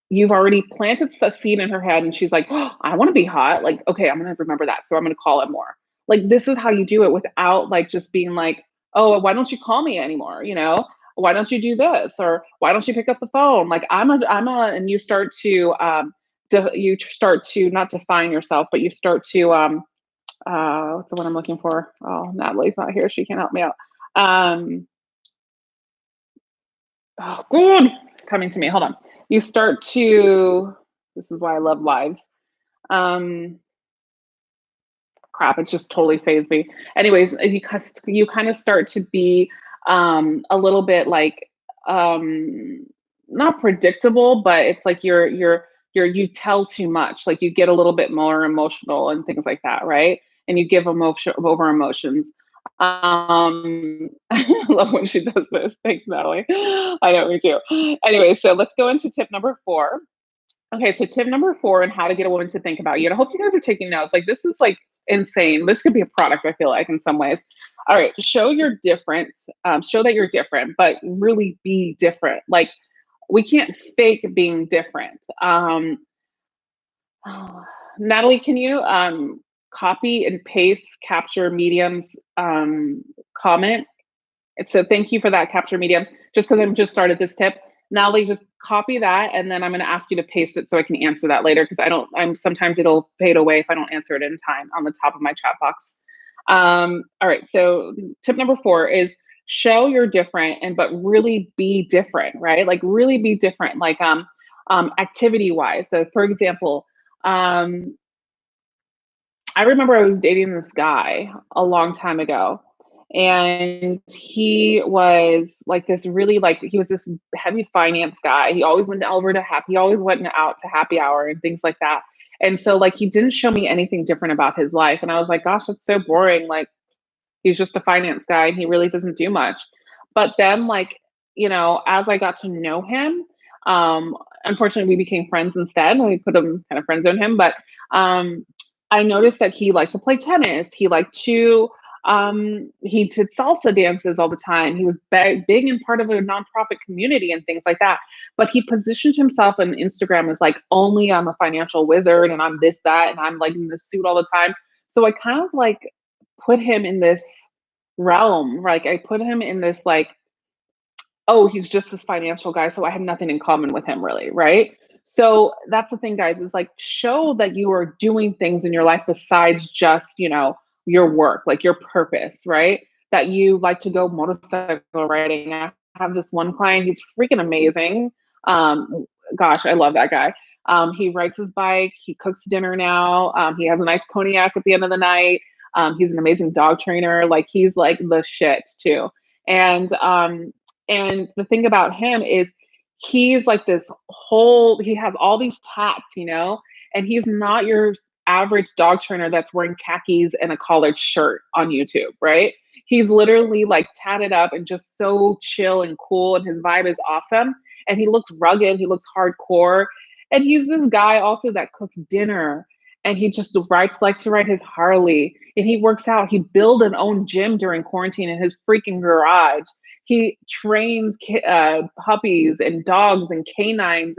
You've already planted a seed in her head and she's like, oh, I want to be hot. Like, okay, I'm going to remember that. So I'm going to call it more. Like, this is how you do it without like just being like, oh, why don't you call me anymore? Why don't you do this? Or why don't you pick up the phone? Like and you start to, not define yourself, but you start to, what's the one I'm looking for? Oh, Natalie's not here. She can help me out. Oh, good. Coming to me. Hold on. You start to, this is why I love live. Crap, it just totally phased me. Anyways, you kind of start to be a little bit like not predictable, but it's like you tell too much. Like you get a little bit more emotional and things like that, right? And you give over emotions. I love when she does this. Thanks, Natalie. I know, me too. Anyway, so let's go into tip number 4. Okay, so tip number 4 and how to get a woman to think about you. And I hope you guys are taking notes. Like this is like insane. This could be a product, I feel like, in some ways. All right, show you're different. Show that you're different, but really be different. Like we can't fake being different. Oh, Natalie, can you copy and paste capture mediums comment? And so thank you for that capture medium. Just because I'm just started this tip. Natalie, just copy that and then I'm gonna ask you to paste it so I can answer that later because I'm sometimes it'll fade away if I don't answer it in time on the top of my chat box. All right, so tip number 4 is show you're different and but really be different, right? Like really be different, like activity wise. So for example, um, I remember I was dating this guy a long time ago, and he was like this really like he was this heavy finance guy. He always went over to happy, he always went out to happy hour and things like that. And so like he didn't show me anything different about his life. And I was like, gosh, that's so boring. Like he's just a finance guy and he really doesn't do much. But then like, as I got to know him, um, unfortunately we became friends instead. And we put him kind of friend zone him, but um I noticed that he liked to play tennis. He liked to he did salsa dances all the time. He was big and part of a nonprofit community and things like that. But he positioned himself on Instagram as like only I'm a financial wizard and I'm this, that, and I'm like in this suit all the time. So I kind of like put him in this realm. Like I put him in this like, oh, he's just this financial guy, so I have nothing in common with him really, right? So that's the thing, guys, is like show that you are doing things in your life besides just, your work, like your purpose, right? That you like to go motorcycle riding. I have this one client, he's freaking amazing. Gosh, I love that guy. He rides his bike, he cooks dinner now, he has a nice cognac at the end of the night. He's an amazing dog trainer. Like he's like the shit too. And the thing about him is he's like this he has all these tats, and he's not your average dog trainer that's wearing khakis and a collared shirt on YouTube, right? He's literally like tatted up and just so chill and cool, and his vibe is awesome. And he looks rugged, he looks hardcore. And he's this guy also that cooks dinner and he just likes to ride his Harley and he works out. He built an own gym during quarantine in his freaking garage. He trains puppies and dogs and canines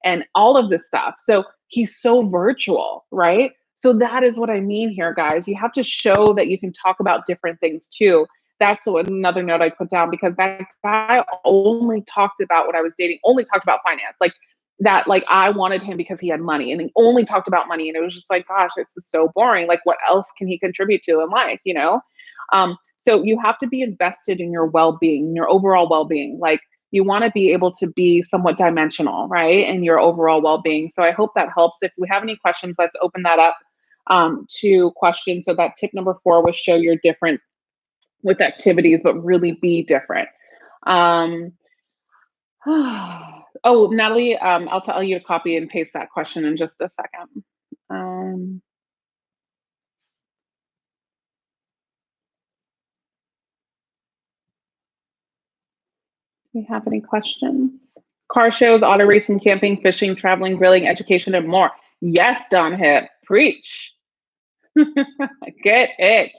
and all of this stuff. So he's so virtual, right? So that is what I mean here, guys. You have to show that you can talk about different things too. That's another note I put down because that guy only talked about what I was dating, only talked about finance. Like that, like I wanted him because he had money and he only talked about money. And it was just like, gosh, this is so boring. Like, what else can he contribute to in life? So you have to be invested in your well-being, your overall well-being. Like you want to be able to be somewhat dimensional, right? In your overall well-being. So I hope that helps. If we have any questions, let's open that up to questions. So that tip number 4 was show you're different with activities, but really be different. Um, oh, Natalie, I'll tell you to copy and paste that question in just a second. Do we have any questions? Car shows, auto racing, camping, fishing, traveling, grilling, education, and more. Yes, Don Hip, preach. Get it.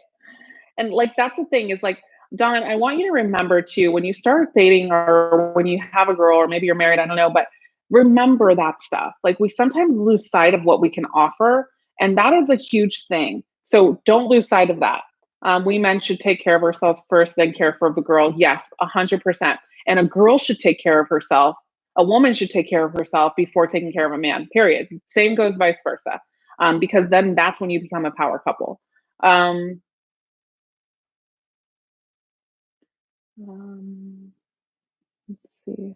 And like that's the thing is like, Don, I want you to remember too, when you start dating or when you have a girl or maybe you're married, I don't know, but remember that stuff. Like we sometimes lose sight of what we can offer. And that is a huge thing. So don't lose sight of that. We men should take care of ourselves first, then care for the girl. Yes, 100%. And a girl should take care of herself. A woman should take care of herself before taking care of a man, period. Same goes vice versa. Because then that's when you become a power couple. Um, Um, let's see.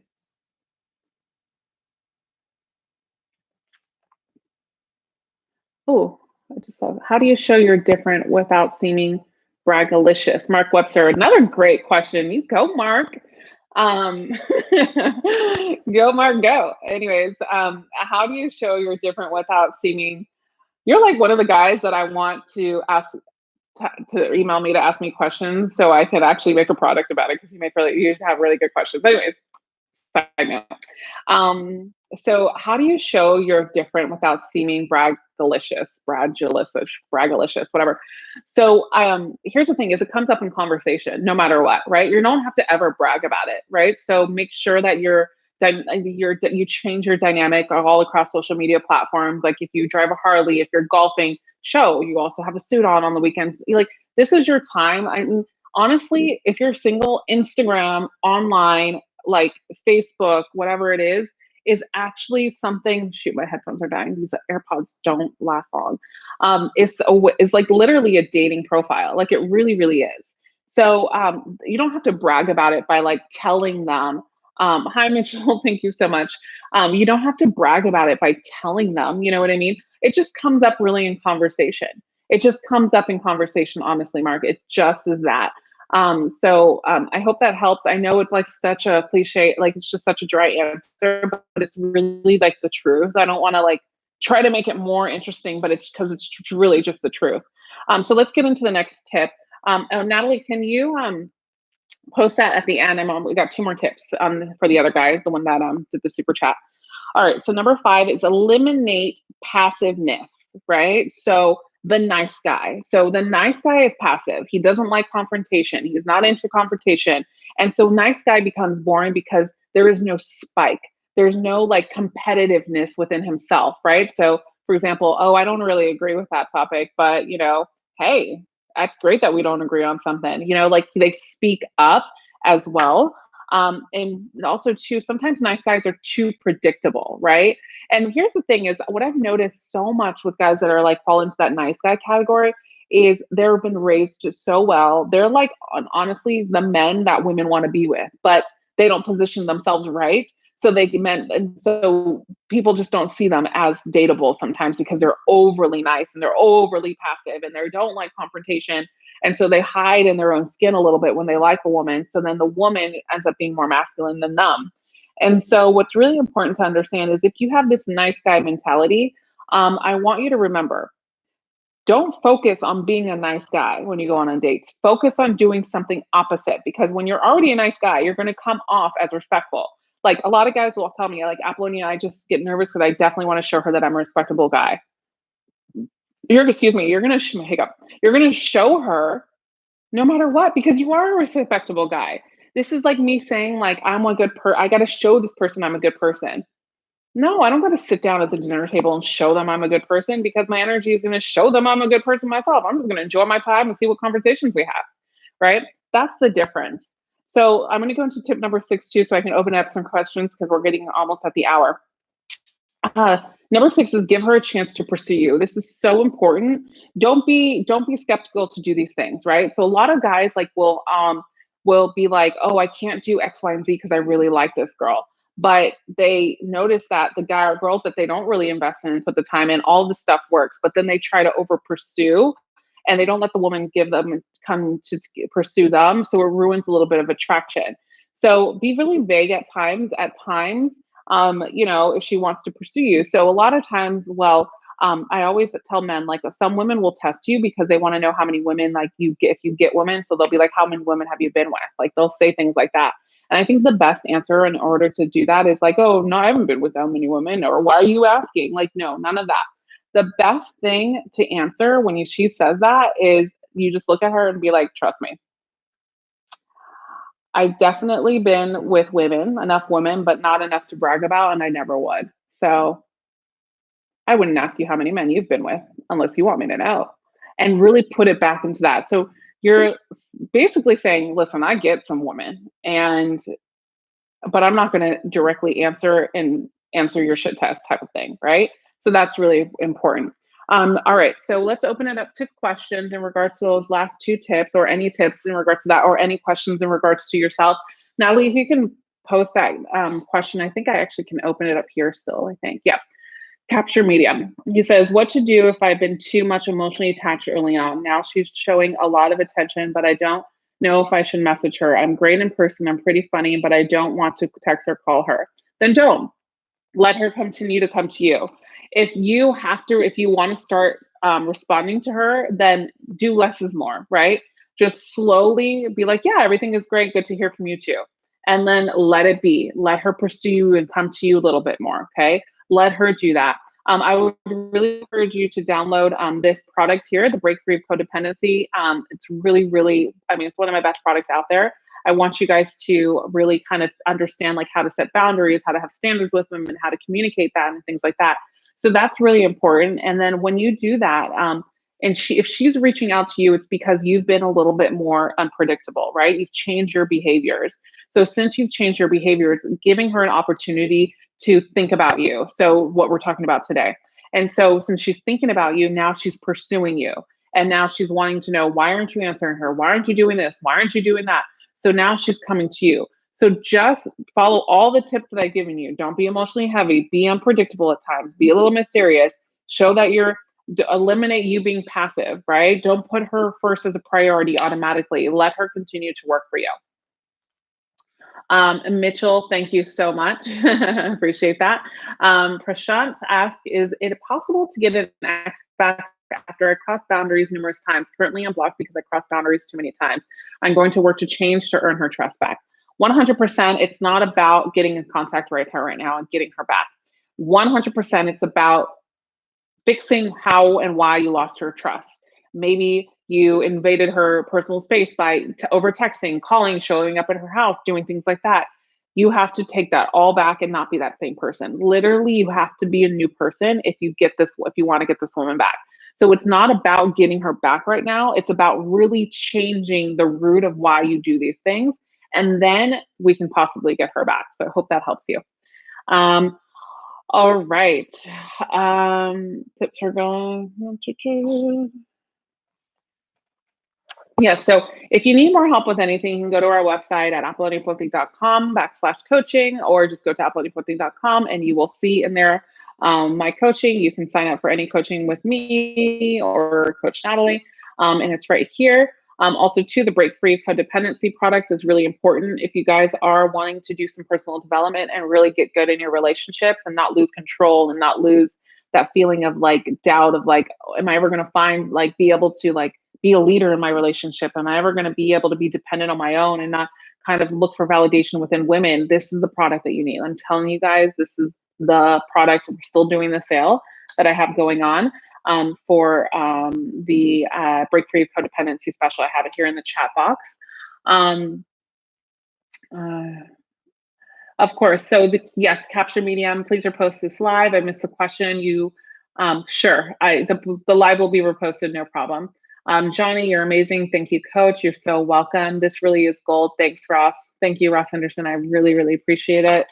Oh, I just saw. How do you show you're different without seeming braggalicious? Mark Webster, another great question. You go, Mark. Um, go, Mark, go. Anyways, how do you show you're different without seeming? You're like one of the guys that I want to ask to email me to ask me questions so I could actually make a product about it because you have really good questions. Anyways, Side note. So how do you show you're different without seeming braggalicious, whatever? So here's the thing: is it comes up in conversation, no matter what, right? You don't have to ever brag about it, right? So make sure that you change your dynamic all across social media platforms. Like if you drive a Harley, if you're golfing, show you also have a suit on the weekends. Like this is your time. I mean, honestly, if you're single, Instagram, online, like Facebook, whatever it is actually something. Shoot, my headphones are dying. These AirPods don't last long. Is like literally a dating profile. Like it really, really is. So you don't have to brag about it by like telling them, "Hi, Mitchell, thank you so much." You don't have to brag about it by telling them. You know what I mean? It just comes up really in conversation. It just comes up in conversation. Honestly, Mark, it just is that. I hope that helps. I know it's like such a cliche, like it's just such a dry answer, but it's really like the truth. I don't want to like try to make it more interesting, but it's because it's really just the truth. So let's get into the next tip. Natalie, can you post that at the end? We got two more tips for the other guy, the one that did the super chat. All right. So number 5 is eliminate passiveness, right? So the nice guy. So the nice guy is passive. He doesn't like confrontation. He's not into confrontation. And so nice guy becomes boring because there is no spike. There's no like competitiveness within himself, right? So for example, oh, I don't really agree with that topic, but hey, that's great that we don't agree on something. Like they speak up as well. And also too, sometimes nice guys are too predictable, right? And here's the thing is what I've noticed so much with guys that are like fall into that nice guy category is they've been raised so well. They're like honestly the men that women want to be with, but they don't position themselves right. So people just don't see them as dateable sometimes because they're overly nice and they're overly passive and they don't like confrontation. And so they hide in their own skin a little bit when they like a woman. So then the woman ends up being more masculine than them. And so what's really important to understand is if you have this nice guy mentality, I want you to remember, don't focus on being a nice guy when you go on dates. Focus on doing something opposite because when you're already a nice guy, you're going to come off as respectful. Like a lot of guys will tell me, like Apollonia, I just get nervous because I definitely want to show her that I'm a respectable guy. Excuse me, you're going to hiccup. You're going to show her no matter what because you are a respectable guy. This is like me saying like I'm a good I got to show this person I'm a good person. No, I don't got to sit down at the dinner table and show them I'm a good person because my energy is going to show them I'm a good person myself. I'm just going to enjoy my time and see what conversations we have, right? That's the difference. So I'm going to go into tip number 6 too, so I can open up some questions because we're getting almost at the hour. Number 6 is give her a chance to pursue you. This is so important. Don't be skeptical to do these things, right? So a lot of guys like will be like, oh, I can't do X, Y, and Z because I really like this girl. But they notice that the guy or girls that they don't really invest in and put the time in, all this stuff works, but then they try to over pursue and they don't let the woman come to pursue them. So it ruins a little bit of attraction. So be really vague at times. If she wants to pursue you. So a lot of times, I always tell men like some women will test you because they want to know how many women like you get if you get women. So they'll be like, how many women have you been with? Like they'll say things like that. And I think the best answer in order to do that is like, oh, no, I haven't been with that many women. Or why are you asking? Like, no, none of that. The best thing to answer when she says that is you just look at her and be like, trust me. I've definitely been with women, enough women, but not enough to brag about, and I never would. So I wouldn't ask you how many men you've been with unless you want me to know and really put it back into that. So you're basically saying, listen, I get some women but I'm not going to directly answer your shit test type of thing. Right. So that's really important. All right. So let's open it up to questions in regards to those last 2 tips or any tips in regards to that or any questions in regards to yourself. Natalie, if you can post that question, I think I actually can open it up here still, I think. Yeah. Capture medium. He says, what to do if I've been too much emotionally attached early on? Now she's showing a lot of attention, but I don't know if I should message her. I'm great in person. I'm pretty funny, but I don't want to text or call her. Then don't. Let her come to you. If you want to start responding to her, then do less is more, right? Just slowly be like, yeah, everything is great. Good to hear from you too. and then let it be. Let her pursue you and come to you a little bit more, okay? Let her do that. I would really encourage you to download this product here, the Break Free of Codependency. It's really, really, I mean, it's one of my best products out there. I want you guys to really kind of understand like how to set boundaries, how to have standards with them, and how to communicate that and things like that. So that's really important. And then when you do that, and if she's reaching out to you, it's because you've been a little bit more unpredictable, right? You've changed your behaviors. So since you've changed your behavior, it's giving her an opportunity to think about you. So what we're talking about today. And so since she's thinking about you, now she's pursuing you. And now she's wanting to know, why aren't you answering her? Why aren't you doing this? Why aren't you doing that? So now she's coming to you. So just follow all the tips that I've given you. Don't be emotionally heavy. Be unpredictable at times. Be a little mysterious. Show that you're, eliminate you being passive, right? Don't put her first as a priority automatically. Let her continue to work for you. Mitchell, thank you so much. Appreciate that. Prashant asked, is it possible to get an ex back after I crossed boundaries numerous times? Currently I'm blocked because I crossed boundaries too many times. I'm going to work to change to earn her trust back. 100%, it's not about getting in contact with her right now and getting her back. 100%, it's about fixing how and why you lost her trust. Maybe you invaded her personal space by over texting, calling, showing up at her house, doing things like that. You have to take that all back and not be that same person. Literally, you have to be a new person if you get this, if you want to get this woman back. So it's not about getting her back right now. It's about really changing the root of why you do these things. And then we can possibly get her back. So I hope that helps you. All right. Tips are going. Yeah, so if you need more help with anything, you can go to our website at apoloniapothi.com/coaching, or just go to apoloniapothi.com and you will see in there my coaching. You can sign up for any coaching with me or Coach Natalie, and it's right here. Also, too, the Break Free of Codependency product is really important if you guys are wanting to do some personal development and really get good in your relationships and not lose control and not lose that feeling of like doubt of like, am I ever going to find, like, be able to like be a leader in my relationship? Am I ever going to be able to be dependent on my own and not kind of look for validation within women? This is the product that you need. I'm telling you guys, this is the product. We're still doing the sale that I have going on for the Break Free of Codependency special. I have it here in the chat box. Of course. So yes, Capture Medium, please repost this live. I missed the question. You, sure, the live will be reposted, no problem. Johnny, you're amazing. Thank you, Coach. You're so welcome. This really is gold. Thanks, Ross. Thank you, Ross Anderson. I really, really appreciate it.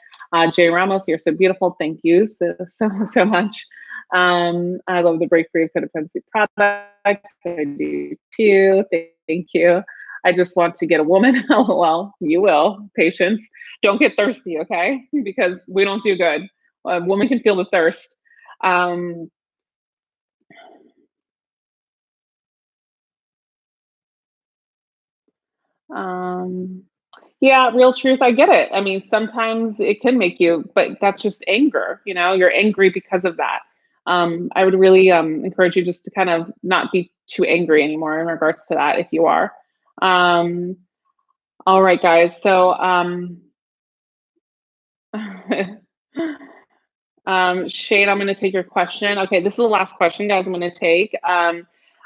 Jay Ramos, you're so beautiful. Thank you so much. I love the Break Free of Codependency product. I do too. Thank you. I just want to get a woman. Well, you will. Patience. Don't get thirsty, okay? Because we don't do good. A woman can feel the thirst. Yeah, real truth. I get it. I mean, sometimes it can make you, but that's just anger. You know, you're angry because of that. I would really encourage you just to kind of not be too angry anymore in regards to that if you are. All right, guys. So, Shane, I'm going to take your question. Okay, this is the last question, guys. I'm going to take.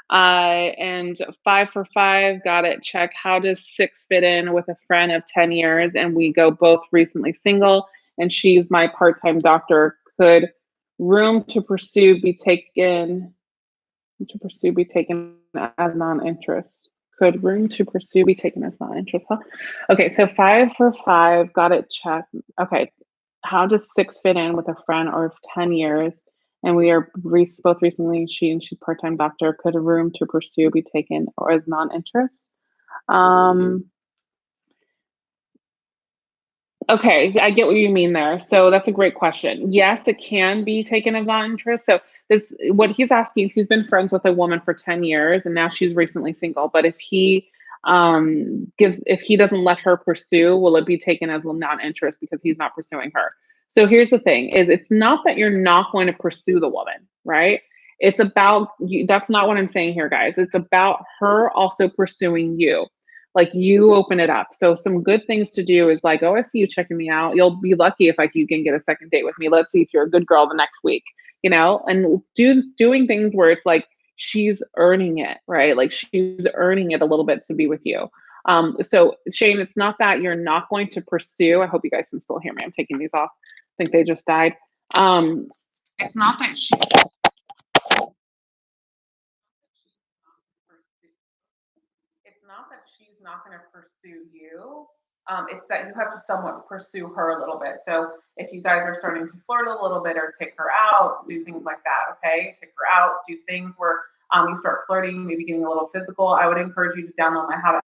And 5 for 5, got it. Check. How does 6 fit in with a friend of 10 years? And we go both recently single, and she's my part-time doctor. Could room to pursue be taken as non-interest? Could room to pursue be taken as non-interest? Huh? Okay, so 5 for 5, got it. Check. Okay. How does 6 fit in with a friend or 10 years? And we are both recently, she's part-time doctor. Could a room to pursue be taken or as non-interest? Okay, I get what you mean there. So that's a great question. Yes, it can be taken as non-interest. So this, what he's asking is, he's been friends with a woman for 10 years and now she's recently single. But if he if he doesn't let her pursue, will it be taken as non-interest because he's not pursuing her? So here's the thing: is it's not that you're not going to pursue the woman, right? It's about you. That's not what I'm saying here, guys. It's about her also pursuing you. Like you open it up. So some good things to do is like, oh, I see you checking me out. You'll be lucky if you can get a second date with me. Let's see if you're a good girl the next week, and doing things where it's like she's earning it, right? Like she's earning it a little bit to be with you. So Shane, it's not that you're not going to pursue. I hope you guys can still hear me. I'm taking these off. I think they just died. It's not that it's not that she's not going to pursue you. It's that you have to somewhat pursue her a little bit. So if you guys are starting to flirt a little bit or take her out, do things like that. Okay, take her out, do things where you start flirting, maybe getting a little physical. I would encourage you to download my How to